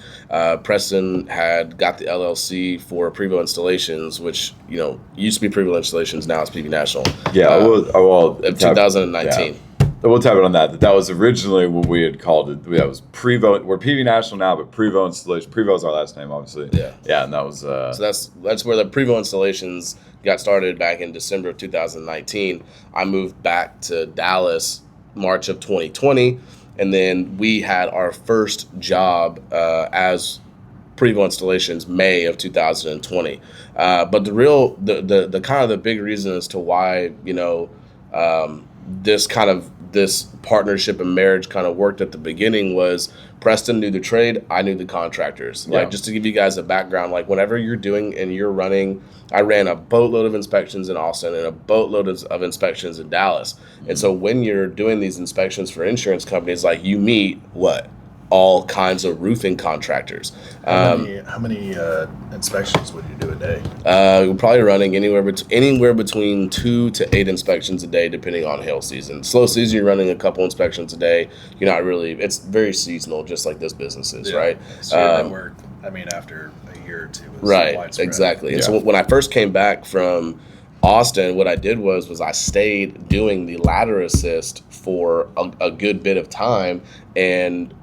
Preston had got the LLC for Prevo Installations, which, used to be Prevo Installations. Now it's PV National. Yeah, of 2019. Yeah. We'll tap it on that. That was originally what we had called it. That was Prevo. We're PV National now, but Prevo Installation. Prevo is our last name, obviously. Yeah. Yeah, and that was. So that's where the Prevo Installations got started back in December of 2019. I moved back to Dallas March of 2020, and then we had our first job as Prevo Installations May of 2020. But the kind of the big reason as to why this partnership and marriage kind of worked at the beginning was Preston knew the trade, I knew the contractors. Yeah. Just to give you guys a background, whenever you're doing and you're running, I ran a boatload of inspections in Austin and a boatload of inspections in Dallas. Mm-hmm. And so when you're doing these inspections for insurance companies, you meet all kinds of roofing contractors. How many inspections would you do a day? We're probably running anywhere between 2 to 8 inspections a day, depending on hail season. Slow season, you're running a couple inspections a day. You're not really. It's very seasonal, just like this business is, right? So your network, after a year or two, is right? widespread. Exactly. And Yeah. so when I first came back from Austin, what I did was I stayed doing the ladder assist for a good bit of time and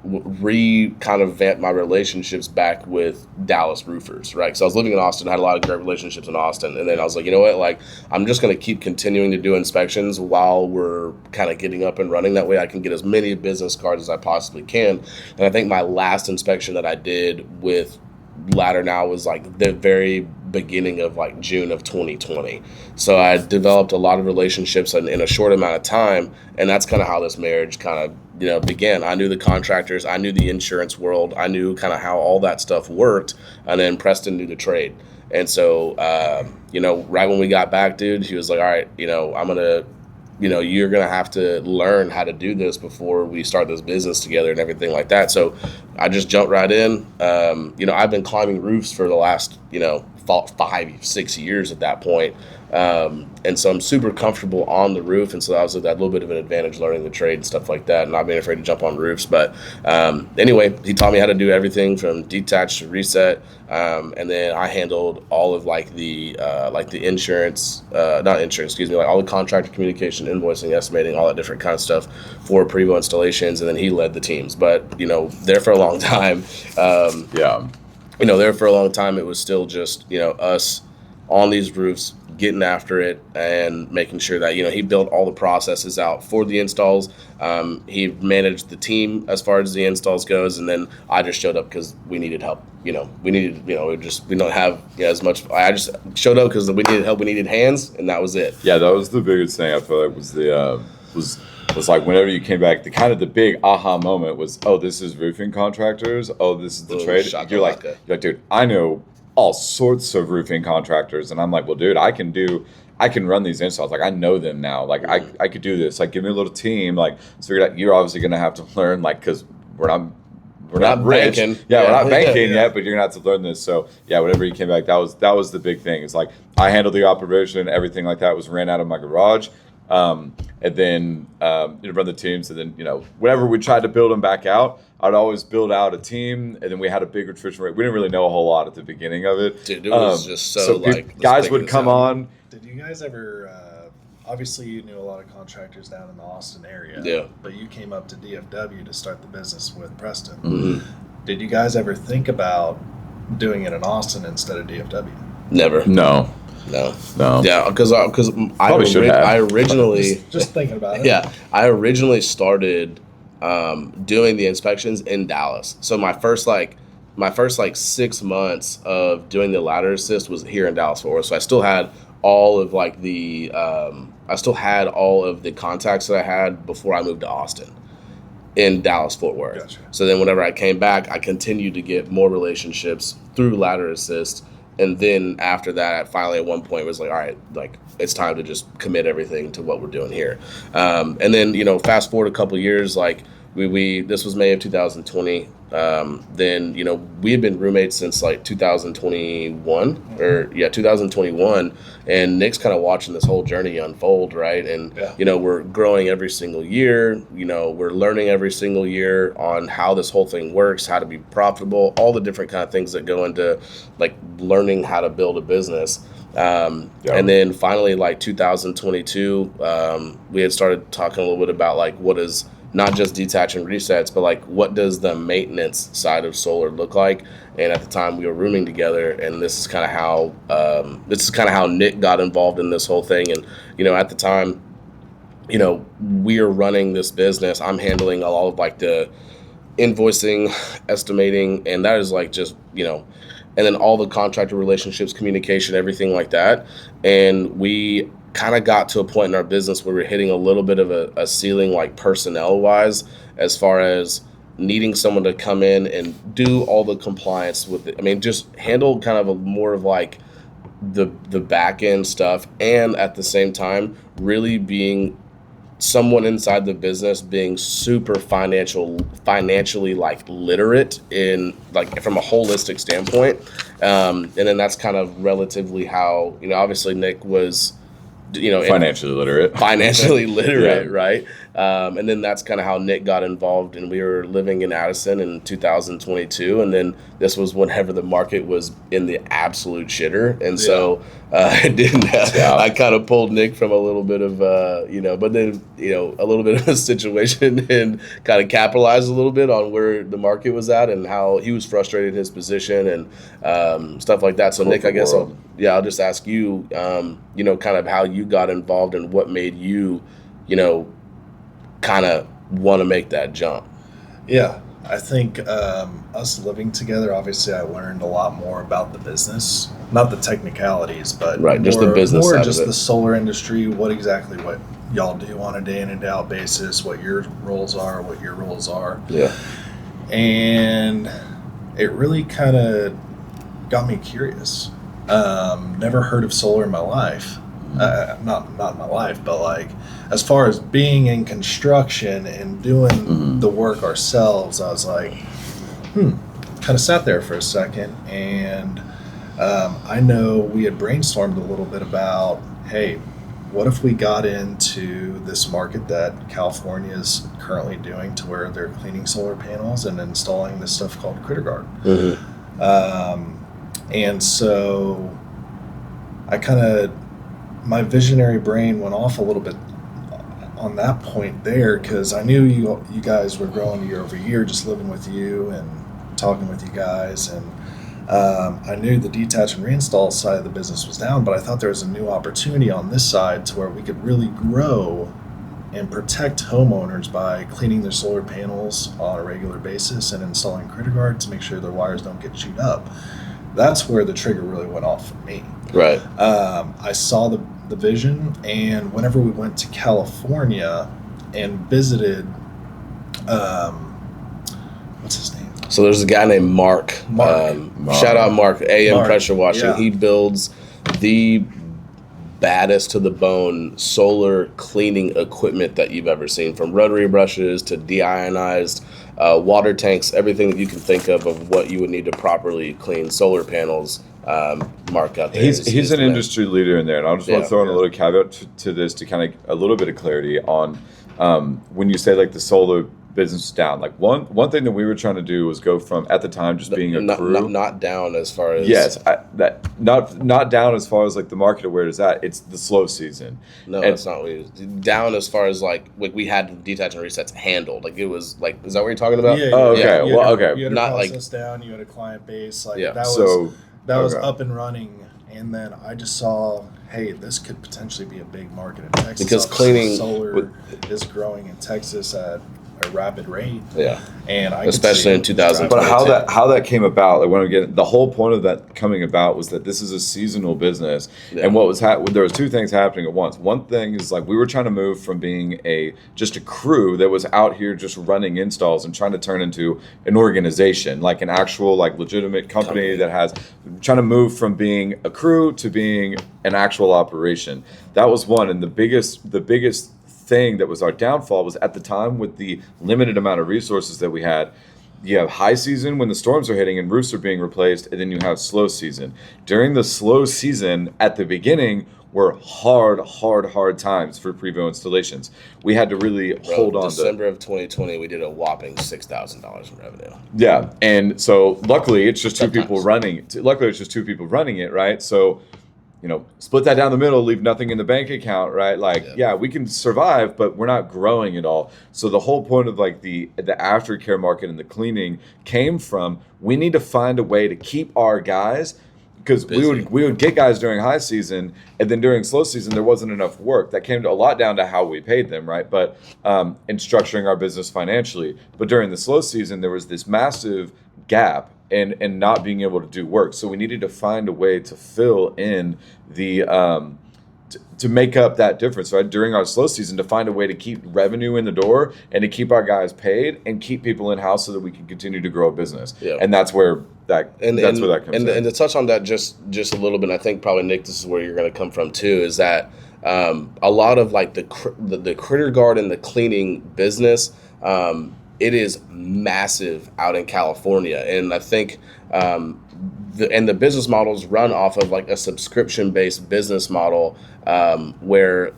kind of vamped my relationships back with Dallas roofers, right? So I was living in Austin, had a lot of great relationships in Austin, and then I was like, you know what, I'm just going to keep continuing to do inspections while we're kind of getting up and running. That way I can get as many business cards as I possibly can. And I think my last inspection that I did with Ladder now was the very beginning of June of 2020. So I developed a lot of relationships in a short amount of time, and that's kind of how this marriage kind of began. I knew the contractors, I knew the insurance world, I knew kind of how all that stuff worked, and then Preston knew the trade. And so right when we got back, dude, he was like, all right, I'm gonna you're going to have to learn how to do this before we start this business together and everything like that. So I just jumped right in. I've been climbing roofs for the last, 5-6 years at that point. And so I'm super comfortable on the roof. And so that was a little bit of an advantage learning the trade and stuff like that, and not being afraid to jump on roofs. But anyway, he taught me how to do everything from detach to reset. And then I handled all of the insurance, not insurance, excuse me, all the contractor communication, invoicing, estimating, all that different kind of stuff for Prevo Installations. And then he led the teams. But, there for a long time. There for a long time, it was still just, us on these roofs, getting after it and making sure that, he built all the processes out for the installs. He managed the team as far as the installs goes. And then I just showed up because we needed help. We don't have as much. I just showed up because we needed help. We needed hands, and that was it. Yeah, that was the biggest thing I feel like was was like whenever you came back, the big aha moment was, oh, this is roofing contractors. Oh, this is the Boom, trade. shakalaka. You're like, dude, I know all sorts of roofing contractors, and I'm like, well, dude, I can run these installs. Like I know them now. Like I could do this. Like give me a little team. Like so you're obviously gonna have to learn. Like because we're not rich. banking. Yeah, we're not banking Yeah. yet, but you're gonna have to learn this. So yeah, whenever he came back, that was the big thing. It's like I handled the operation, everything like that was ran out of my garage. And then run the teams, and then whenever we tried to build them back out, I'd always build out a team, and then we had a big attrition rate. We didn't really know a whole lot at the beginning of it. Dude, it was just so like guys let's would figure come this out. on. Did you guys ever? Obviously, you knew a lot of contractors down in the Austin area. Yeah. But you came up to DFW to start the business with Preston. Mm-hmm. Did you guys ever think about doing it in Austin instead of DFW? Never. No. Yeah, because Probably should have. I originally Just thinking about it. yeah, I originally started doing the inspections in Dallas. So my first 6 months of doing the ladder assist was here in Dallas Fort Worth. So I still had all of the contacts that I had before I moved to Austin in Dallas Fort Worth. Gotcha. So then whenever I came back, I continued to get more relationships through ladder assist. And then after that, finally at one point it was like, all right, like it's time to just commit everything to what we're doing here. And then, fast forward a couple of years, like we this was May of 2020. Then, we had been roommates since like 2021 2021. And Nick's kind of watching this whole journey unfold, right? And, we're growing every single year. We're learning every single year on how this whole thing works, how to be profitable, all the different kind of things that go into like learning how to build a business. And then finally, like 2022, we had started talking a little bit about like what is not just detach and resets, but like what does the maintenance side of solar look like? And at the time we were rooming together, and this is kind of how Nick got involved in this whole thing. And at the time, we are running this business. I'm handling all of like the invoicing, estimating, and that is like just and then all the contractor relationships, communication, everything like that. And we kind of got to a point in our business where we're hitting a little bit of a ceiling, like personnel wise, as far as needing someone to come in and do all the compliance with it. I mean, just handle kind of more of like the back end stuff, and at the same time really being someone inside the business, being super financially like literate in like from a holistic standpoint. And then that's kind of relatively how, obviously Nick was, financially literate, yeah. Right? And then that's kind of how Nick got involved, and we were living in Addison in 2022, and then this was whenever the market was in the absolute shitter, and so I kind of pulled Nick from a little bit of but then a little bit of a situation and kind of capitalized a little bit on where the market was at and how he was frustrated in his position and stuff like that. So Nick, I guess I'll just ask you, kind of how you got involved and what made you, kind of want to make that jump. Yeah, I think us living together, obviously I learned a lot more about the business, not the technicalities, but just the business more side just of it. the solar industry, what y'all do on a day in and day out basis, what your roles are, what your roles are. Yeah. And it really kind of got me curious. Never heard of solar in my life. Not in my life, but like as far as being in construction and doing the work ourselves, I was like, kind of sat there for a second. And I know we had brainstormed a little bit about, hey, what if we got into this market that California is currently doing to where they're cleaning solar panels and installing this stuff called Critter Guard. And so I my visionary brain went off a little bit on that point there, because I knew you guys were growing year over year, just living with you and talking with you guys. And I knew the detach and reinstall side of the business was down, but I thought there was a new opportunity on this side to where we could really grow and protect homeowners by cleaning their solar panels on a regular basis and installing Critter Guard to make sure their wires don't get chewed up. That's where the trigger really went off for me. Right. I saw the vision, and whenever we went to California and visited, what's his name? So there's a guy named Mark. Mark. Shout out Mark, AM Mark, Pressure Washing. yeah. He builds the baddest to the bone solar cleaning equipment that you've ever seen, from rotary brushes to deionized water tanks, everything that you can think of what you would need to properly clean solar panels. Mark out there. He's an industry leader in there, and I just want to throw in a Yeah. little caveat to this to kind of a little bit of clarity on when you say like the solar business is down. Like one thing that we were trying to do was go from at the time just being a crew. Not down as far as Yes, that not down as far as like the market of where it's at. It's the slow season. No, And- that's not what it is. Down as far as like we had detach and resets handled. Like it was like, is that what you're talking about? Oh, okay. Yeah. You Well, had a- okay. You had a Not like- process down. You had a client base. Like Yeah. that was So was okay. up and running. And then I just saw, hey, this could potentially be a big market in Texas. Because Obviously, cleaning- solar is growing in Texas at a rapid rate, Yeah. and I could Especially see in it 2020. But driving how that came about, like when again, the whole point of that coming about was that this is a seasonal business, Yeah. and what was there was two things happening at once. One thing is like we were trying to move from being just a crew that was out here just running installs and trying to turn into an organization, like an actual like legitimate company that has trying to move from being a crew to being an actual operation. That was one, and the biggest thing that was our downfall was at the time with the limited amount of resources that we had. You have high season when the storms are hitting and roofs are being replaced, and then you have slow season. During the slow season, at the beginning, were hard times for Prevo installations. We had to really hold on to. December of 2020, we did a whopping $6,000 in revenue. Yeah, and so luckily it's just two Sometimes. people running. Luckily it's just two people running it, right? So, split that down the middle, leave nothing in the bank account, right? Like, yeah, we can survive, but we're not growing at all. So the whole point of like the aftercare market and the cleaning came from we need to find a way to keep our guys, because we would get guys during high season, and then during slow season there wasn't enough work. That came to a lot down to how we paid them, right? But in structuring our business financially. But during the slow season there was this massive gap and not being able to do work. So we needed to find a way to fill in the to make up that difference, right? During our slow season, to find a way to keep revenue in the door and to keep our guys paid and keep people in house so that we can continue to grow a business. Yeah. And that's where that where that comes in. And to touch on that just a little bit, I think probably Nick, this is where you're going to come from too, is that a lot of like the critter guard and the cleaning business, it is massive out in California, and I think the business models run off of like a subscription based business model, where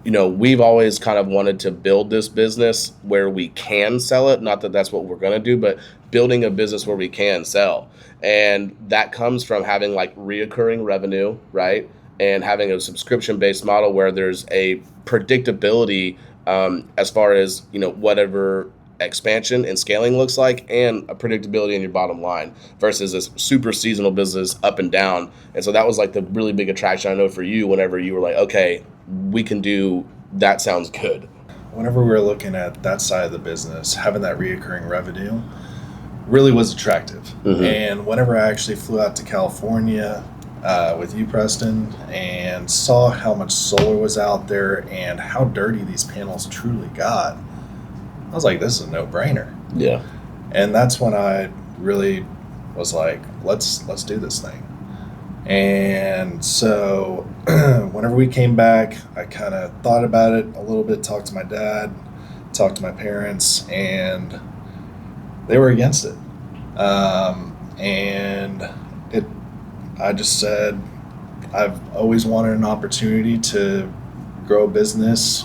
we've always kind of wanted to build this business where we can sell it. Not that that's what we're going to do, but building a business where we can sell, and that comes from having like reoccurring revenue, right? And having a subscription based model where there's a predictability as far as whatever expansion and scaling looks like, and a predictability in your bottom line versus this super seasonal business up and down. And so that was like the really big attraction, I know, for you whenever you were like, okay, we can do that. Sounds good. Whenever we were looking at that side of the business, having that reoccurring revenue really was attractive. Mm-hmm. And whenever I actually flew out to California with you, Preston, and saw how much solar was out there and how dirty these panels truly got, I was like, this is a no-brainer. Yeah. And that's when I really was like, let's do this thing. And so whenever we came back, I kind of thought about it a little bit, talked to my dad, talked to my parents, and they were against it. I just said, I've always wanted an opportunity to grow a business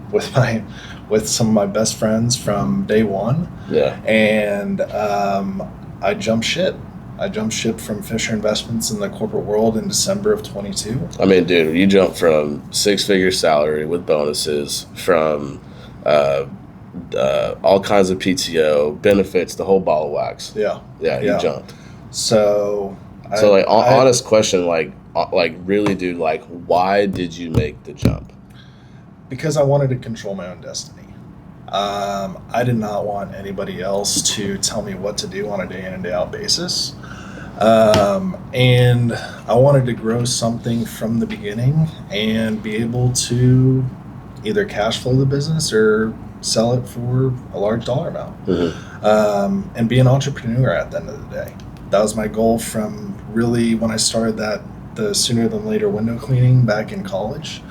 with some of my best friends from day one. Yeah. And I jumped ship. I jumped ship from Fisher Investments in the corporate world in December of 22. I mean, dude, you jumped from 6-figure salary with bonuses, from all kinds of PTO benefits, the whole ball of wax. Yeah. Yeah, you Yeah. jumped. So honest question, like really, dude, like, why did you make the jump? because I wanted to control my own destiny. I did not want anybody else to tell me what to do on a day in and day out basis. And I wanted to grow something from the beginning and be able to either cash flow the business or sell it for a large dollar amount, and be an entrepreneur at the end of the day. That was my goal from really when I started the sooner than later window cleaning back in college.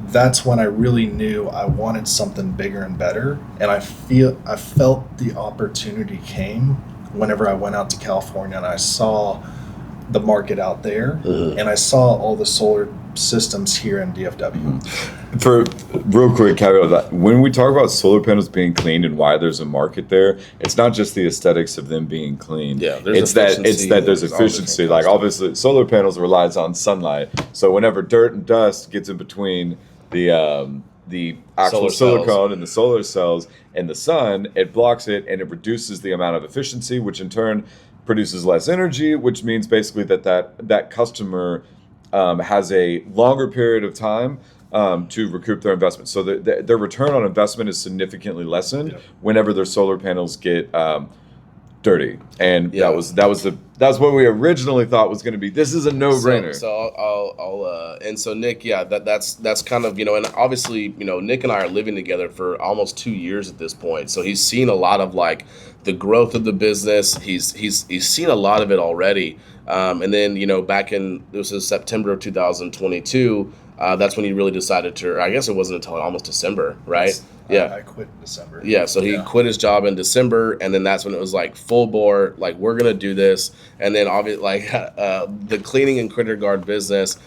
That's when I really knew I wanted something bigger and better, and I felt the opportunity came whenever I went out to California and I saw the market out there, and I saw all the solar systems here in DFW. For real quick caveat of that, when we talk about solar panels being cleaned and why there's a market there, it's not just the aesthetics of them being cleaned. Yeah, it's that there's efficiency. Like obviously, solar panels relies on sunlight, so whenever dirt and dust gets in between the actual silicone and the solar cells and the sun, it blocks it and it reduces the amount of efficiency, which in turn produces less energy, which means basically that customer has a longer period of time to recoup their investment. So their return on investment is significantly lessened whenever their solar panels get dirty. And that's what we originally thought was going to be. This is a no-brainer. So I'll and so Nick, that's kind of, and obviously, Nick and I are living together for almost 2 years at this point. So he's seen a lot of like the growth of the business. He's seen a lot of it already. And then, back in, this was September of 2022, that's when he really decided to, I guess it wasn't until almost December, right? I quit in December. Yeah, so he quit his job in December, and then that's when it was like full bore, like we're gonna do this. And then obviously, like the cleaning and critter guard business,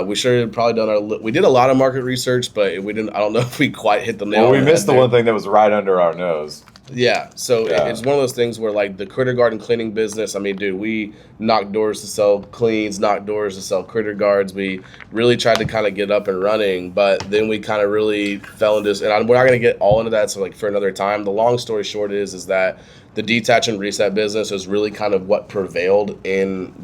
we sure had probably done we did a lot of market research, but we didn't. I don't know if we quite hit the nail. Well, we missed the one thing that was right under our nose. Yeah, so it's one of those things where like the critter guard and cleaning business, I mean, dude, we knocked doors to sell cleans, knocked doors to sell critter guards. We really tried to kind of get up and running, but then we kind of really fell into this, and we're not going to get all into that, so like for another time. The long story short is that the detach and reset business is really kind of what prevailed in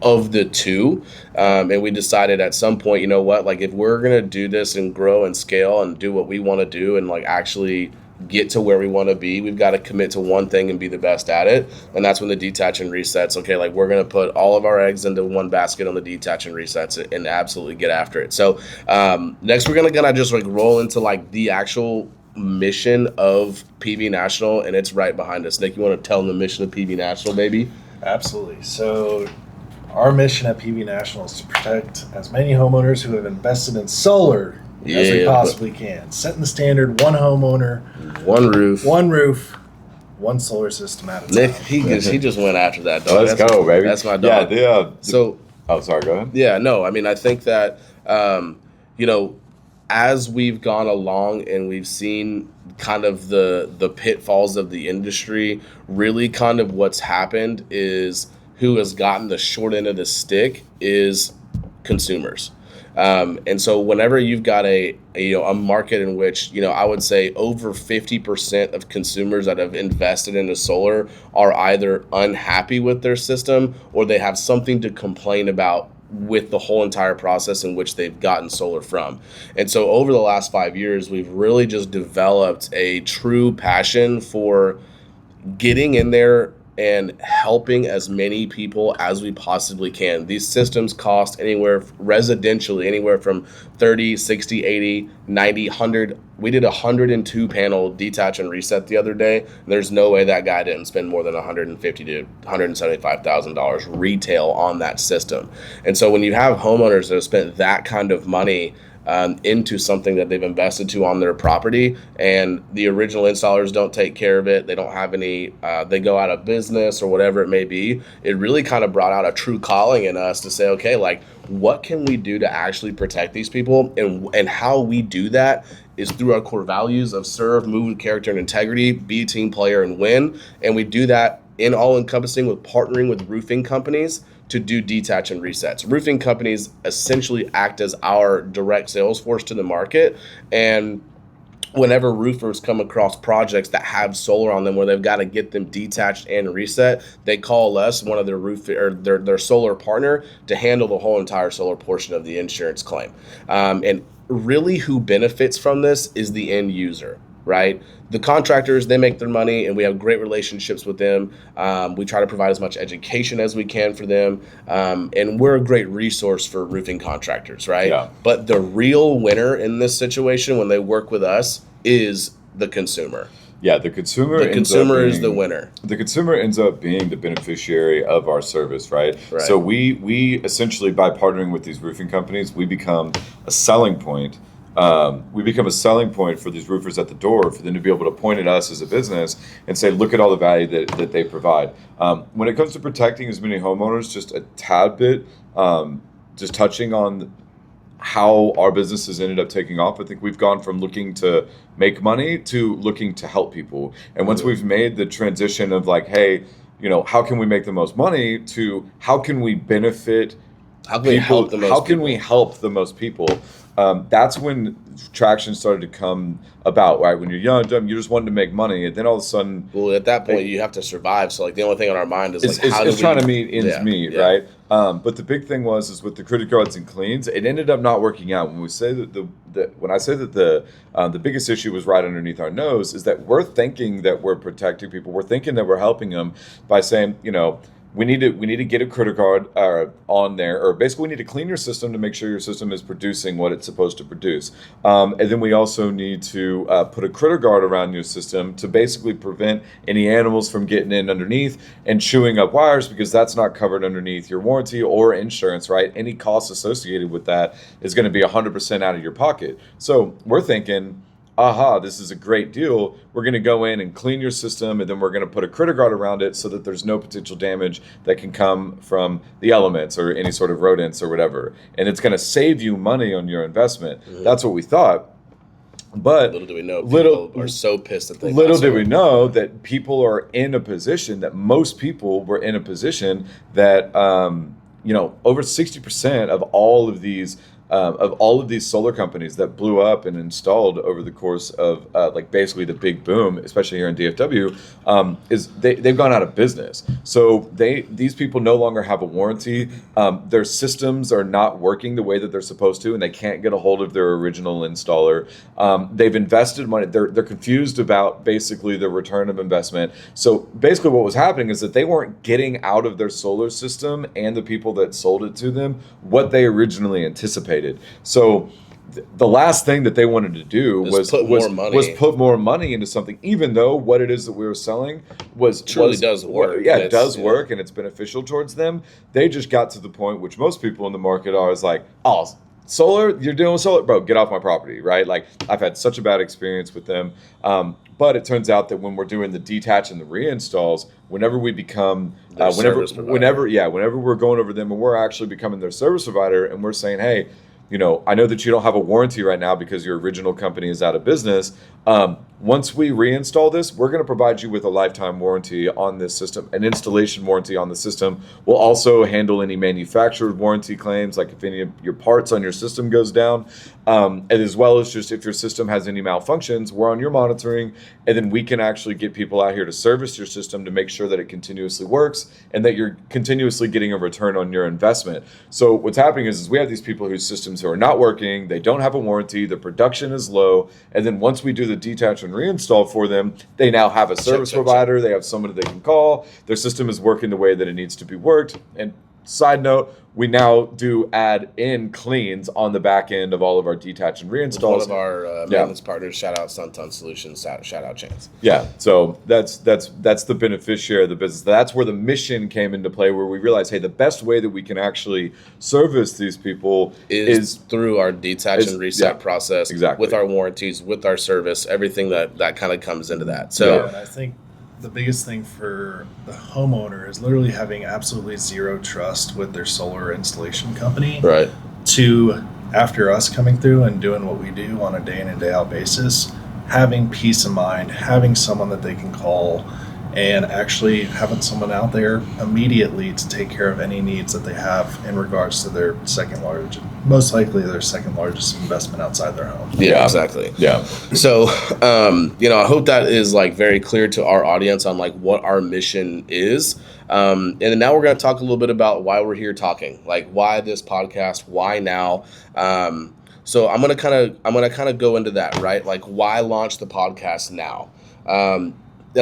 of the two, and we decided at some point, you know what, like if we're going to do this and grow and scale and do what we want to do and like actually get to where we want to be, we've got to commit to one thing and be the best at it. And that's when the detach and resets, okay, like we're going to put all of our eggs into one basket on the detach and resets and absolutely get after it. So next we're going to just like roll into like the actual mission of PV National, and it's right behind us. Nick, you want to tell them the mission of PV National, baby? Absolutely. So our mission at PV National is to protect as many homeowners who have invested in solar as we possibly can. Setting the standard, one homeowner, one roof, one solar system at a time. Nick, he just went after that, dog. Let's go, baby. That's my dog. So, sorry, go ahead. Yeah, no, I mean, I think that, as we've gone along and we've seen kind of the pitfalls of the industry, really kind of what's happened is who has gotten the short end of the stick is consumers. And so whenever you've got a market in which, I would say over 50% of consumers that have invested into solar are either unhappy with their system or they have something to complain about with the whole entire process in which they've gotten solar from. And so over the last 5 years, we've really just developed a true passion for getting in there and helping as many people as we possibly can. These systems cost residentially, anywhere from 30, 60, 80, 90, 100. We did a 102 panel detach and reset the other day. There's no way that guy didn't spend more than $150,000 to $175,000 retail on that system. And so when you have homeowners that have spent that kind of money into something that they've invested to on their property, and the original installers don't take care of it, they don't have any, they go out of business or whatever it may be, it really kind of brought out a true calling in us to say, okay, like what can we do to actually protect these people? And how we do that is through our core values of serve, move with character and integrity, be a team player and win. And we do that in all encompassing with partnering with roofing companies to do detach and resets. Roofing companies essentially act as our direct sales force to the market. And whenever roofers come across projects that have solar on them where they've got to get them detached and reset, they call us, one of their their solar partner, to handle the whole entire solar portion of the insurance claim. And really who benefits from this is the end user, right? The contractors, they make their money, and we have great relationships with them. We try to provide as much education as we can for them, and we're a great resource for roofing contractors, right? Yeah. But the real winner in this situation when they work with us is the consumer. Yeah, the consumer. The consumer is the winner. The consumer ends up being the beneficiary of our service, right? Right. So we essentially, by partnering with these roofing companies, we become a selling point. We become a selling point for these roofers at the door, for them to be able to point at us as a business and say, look at all the value that they provide. When it comes to protecting as many homeowners, just a tad bit, just touching on how our business has ended up taking off. I think we've gone from looking to make money to looking to help people. And once we've made the transition of like, hey, how can we make the most money, to how can we benefit How can we help the most how can people? we help the most people? That's when traction started to come about, right? When you're young, dumb, you just wanted to make money, and then all of a sudden, Well, at that point, you have to survive. So, like, the only thing on our mind is like, how do it's we trying to meet ends Yeah, meet, yeah. right? But the big thing is with the credit cards and cleans, it ended up not working out. When we say when I say that the biggest issue was right underneath our nose, is that we're thinking that we're protecting people, we're thinking that we're helping them by saying, we need to get a credit card on there, or basically we need to clean your system to make sure your system is producing what it's supposed to produce. And then we also need to put a credit guard around your system to basically prevent any animals from getting in underneath and chewing up wires, because that's not covered underneath your warranty or insurance, right? Any costs associated with that is going to be 100% out of your pocket. So we're thinking, aha, this is a great deal. We're going to go in and clean your system, and then we're going to put a credit guard around it so that there's no potential damage that can come from the elements or any sort of rodents or whatever. And it's going to save you money on your investment. That's what we thought. But Little do we know, people are so pissed that they little got did we sold. know that people are in a position, that most people were in a position that over 60% of all of these solar companies that blew up and installed over the course of basically the big boom, especially here in DFW, is they've gone out of business. So these people no longer have a warranty. Their systems are not working the way that they're supposed to, and they can't get a hold of their original installer. They've invested money. They're confused about basically the return of investment. So basically what was happening is that they weren't getting out of their solar system and the people that sold it to them what they originally anticipated. So the last thing that they wanted to do was put more money into something, even though what it is that we were selling does work. Yeah, it does work, and it's beneficial towards them. They just got to the point, which most people in the market are, is like, oh, solar, you're doing solar, bro, get off my property, right? Like, I've had such a bad experience with them. But it turns out that when we're doing the detach and the reinstalls, whenever we become whenever we're going over them and we're actually becoming their service provider, and we're saying, hey, I know that you don't have a warranty right now because your original company is out of business. Once we reinstall this, we're going to provide you with a lifetime warranty on this system, an installation warranty on the system. We'll also handle any manufactured warranty claims, like if any of your parts on your system goes down, and as well as just if your system has any malfunctions, we're on your monitoring, and then we can actually get people out here to service your system to make sure that it continuously works and that you're continuously getting a return on your investment. So what's happening is we have these people whose systems are not working, they don't have a warranty, the production is low, and then once we do the detach and reinstall for them, they now have a service provider, they have somebody they can call, their system is working the way that it needs to be worked. And side note, we now do add in cleans on the back end of all of our detach and reinstalls. One of our maintenance partners, shout out Sunton Solutions, shout out Chance. Yeah, so that's the beneficiary of the business. That's where the mission came into play, where we realized, hey, the best way that we can actually service these people is through our detach and reset process, exactly, with our warranties, with our service, everything that kind of comes into that. So and I think the biggest thing for the homeowner is literally having absolutely zero trust with their solar installation company. Right. To, after us coming through and doing what we do on a day in and day out basis, having peace of mind, having someone that they can call, and actually having someone out there immediately to take care of any needs that they have in regards to their most likely their second largest investment outside their home. Yeah, exactly. Yeah. So, I hope that is like very clear to our audience on like what our mission is. And then now we're going to talk a little bit about why we're here talking, like why this podcast, why now. So I'm gonna kind of go into that, right? Like why launch the podcast now? And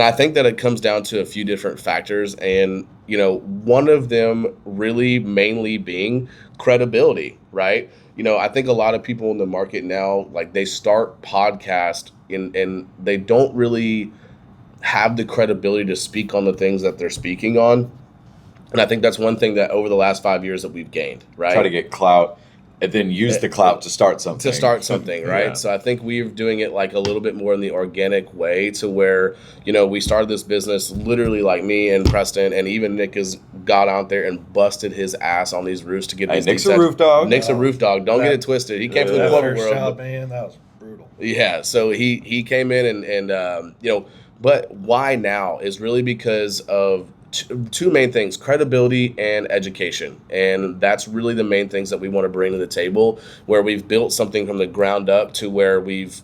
I think that it comes down to a few different factors, and one of them really mainly being credibility, right? I think a lot of people in the market now, like they start podcast and they don't really have the credibility to speak on the things that they're speaking on. And I think that's one thing that over the last 5 years that we've gained, Try to right? get clout and then use the clout to start To something. start something, right? Yeah. So I think we're doing it like a little bit more in the organic way to where, we started this business literally like me and Preston and even Nick has got out there and busted his ass on these roofs to get Hey, these Nick's detach- a roof dog. Nick's a roof dog. Don't get it twisted. He came from the That corporate first world. job, But man, that was brutal. yeah, so he came in and but why now is really because of two main things: credibility and education, and that's really the main things that we want to bring to the table. Where we've built something from the ground up to where we've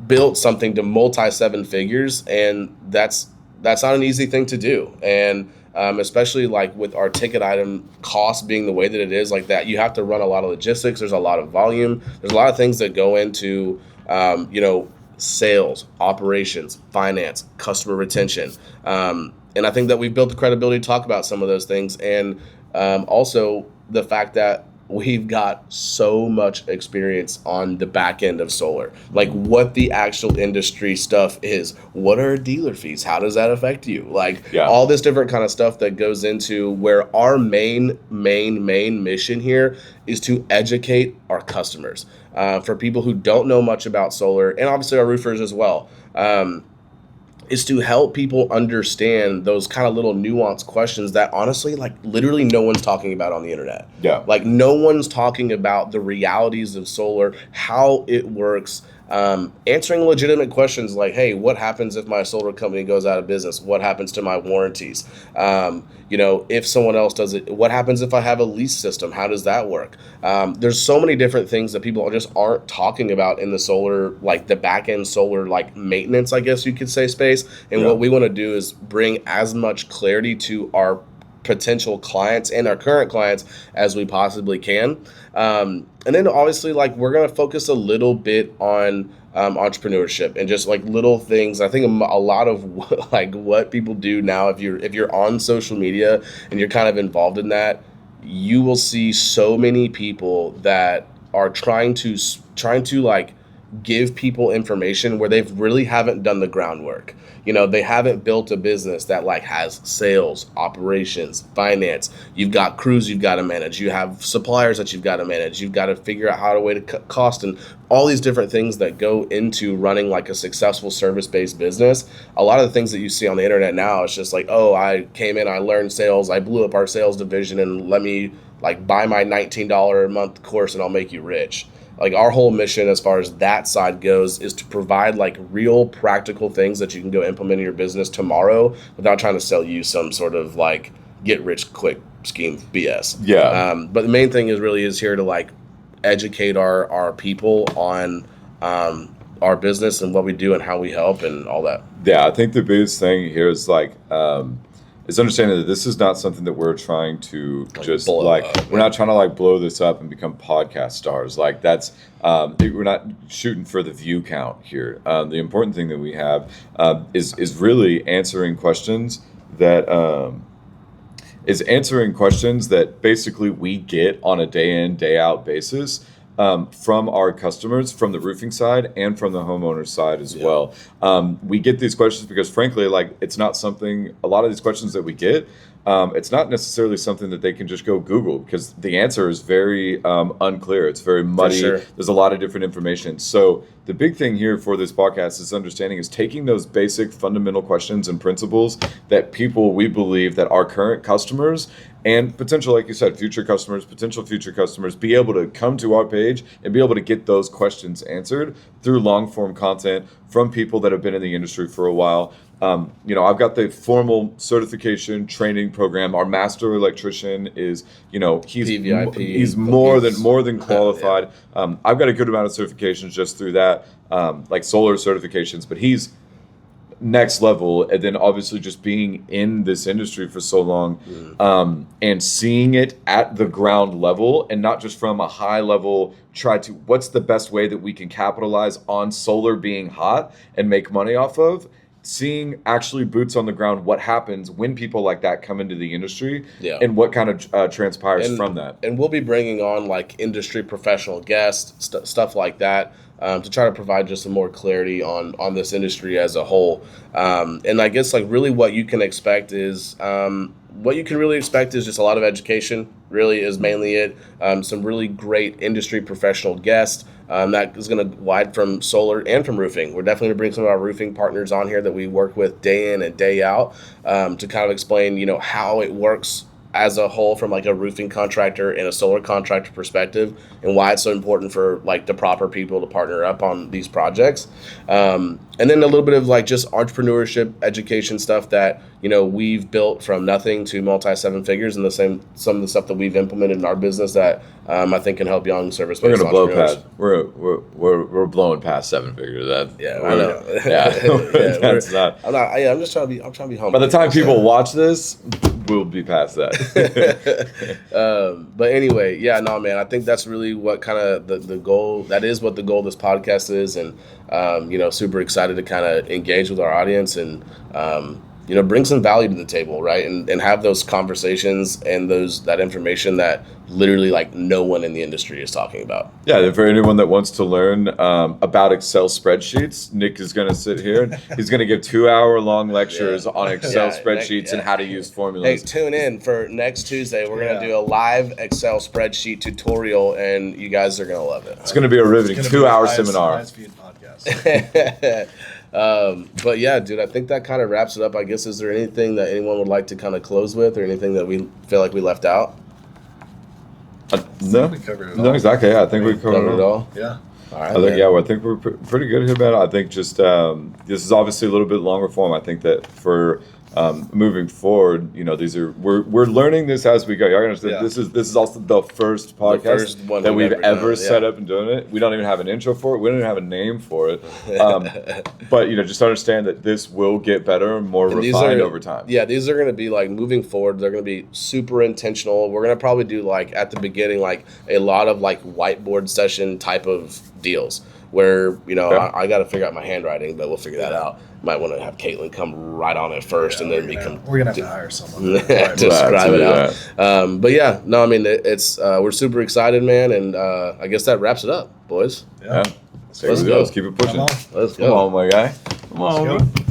built something to multi seven figures, and that's not an easy thing to do, and especially like with our ticket item cost being the way that it is, like that, you have to run a lot of logistics. There's a lot of volume. There's a lot of things that go into, sales, operations, finance, customer retention, and I think that we've built the credibility to talk about some of those things, and also the fact that we've got so much experience on the back end of solar, like what the actual industry stuff is. What are dealer fees? How does that affect you? Like Yeah. all this different kind of stuff that goes into where our main mission here is to educate our customers. For people who don't know much about solar, and obviously our roofers as well. Is to help people understand those kind of little nuanced questions that honestly, like literally no one's talking about on the internet. Yeah. Like no one's talking about the realities of solar, how it works, answering legitimate questions like, hey, what happens if my solar company goes out of business? What happens to my warranties? If someone else does it, what happens if I have a lease system? How does that work? There's so many different things that people just aren't talking about in the solar, like the back end solar, like maintenance, I guess you could say, space. And Yeah. what we want to do is bring as much clarity to our potential clients and our current clients as we possibly can. And then obviously, like, we're going to focus a little bit on entrepreneurship and just like little things. I think a lot of like what people do now, if you're on social media and you're kind of involved in that, you will see so many people that are trying to like give people information where they've really haven't done the groundwork. They haven't built a business that like has sales, operations, finance. You've got crews you've got to manage. You have suppliers that you've got to manage. You've got to figure out how to way to cut cost and all these different things that go into running like a successful service-based business. A lot of the things that you see on the internet now, it's just like, oh, I came in, I learned sales, I blew up our sales division, and let me like buy my $19 a month course and I'll make you rich. Like our whole mission as far as that side goes is to provide like real practical things that you can go implement in your business tomorrow without trying to sell you some sort of like get rich quick scheme BS. Yeah. But the main thing is here to like educate our people on our business and what we do and how we help and all that. Yeah, I think the biggest thing here is like is understanding that this is not something that we're trying to Like just blow like up, we're yeah. not trying to like blow this up and become podcast stars. Like that's we're not shooting for the view count here. The important thing that we have is really answering questions that basically we get on a day in, day out basis from our customers, from the roofing side and from the homeowner side as Yeah. well. We get these questions because frankly, like it's not something, a lot of these questions that we get, it's not necessarily something that they can just go Google because the answer is very unclear. It's very muddy. sure. There's a lot of different information. So the big thing here for this podcast is understanding is taking those basic fundamental questions and principles that people, we believe that our current customers and potential, like you said, potential future customers, be able to come to our page and be able to get those questions answered through long form content from people that have been in the industry for a while. I've got the formal certification training program. Our master electrician is, he's PVIP, he's more than Yeah. qualified. I've got a good amount of certifications just through that, like solar certifications, but he's next level. And then obviously just being in this industry for so long, and seeing it at the ground level, and not just from a high level, what's the best way that we can capitalize on solar being hot and make money off of. Seeing actually boots on the ground, what happens when people like that come into the industry, and what kind of transpires from that. And we'll be bringing on like industry professional guests, stuff like that, to try to provide just some more clarity on this industry as a whole. And I guess like really what you can expect is just a lot of education. Really is mainly it. Some really great industry professional guests. That is going to wide from solar and from roofing. We're definitely going to bring some of our roofing partners on here that we work with day in and day out, to kind of explain, how it works as a whole from like a roofing contractor and a solar contractor perspective, and why it's so important for like the proper people to partner up on these projects. And then a little bit of like just entrepreneurship education stuff that, we've built from nothing to multi seven figures, and some of the stuff that we've implemented in our business that I think can help young service. We're gonna blow past. We're blowing past seven figures. I know. Yeah, that's not. I'm just trying to be humble. By the time people watch this, we'll be past that. But anyway, man, I think that's really what kind of the goal. That is what the goal of this podcast is, and super excited to kind of engage with our audience and bring some value to the table, right? And have those conversations and that information that literally like no one in the industry is talking about. Yeah, for anyone that wants to learn about Excel spreadsheets, Nick is going to sit here and he's going to give 2-hour-long lectures on Excel spreadsheets and how to use formulas. Hey, tune in for next Tuesday. We're going to do a live Excel spreadsheet tutorial, and you guys are going to love it. It's going to be a riveting 2-hour seminar. But yeah, dude, I think that kind of wraps it up. I guess, is there anything that anyone would like to kind of close with, or anything that we feel like we left out? No, we covered it all. No, exactly. Yeah, I think we covered it all. Yeah. All right. I think we're pretty good here about it. I think just this is obviously a little bit longer form. I think that for moving forward, we're learning this as we go. You understand? This is also the first podcast that we've ever set up and doing it. We don't even have an intro for it. We don't even have a name for it. But just understand that this will get better and more refined over time. Yeah, these are going to be like moving forward. They're going to be super intentional. We're going to probably do like at the beginning like a lot of like whiteboard session type of deals where I got to figure out my handwriting, but we'll figure that out. Might want to have Caitlin come right on it first, and then we're gonna have to hire someone to scribe it out. But yeah, no, I mean it's we're super excited, man, and I guess that wraps it up, boys. Yeah. Let's go. Let's keep it pushing. Let's go. Come on, my guy. Come on. Let's go.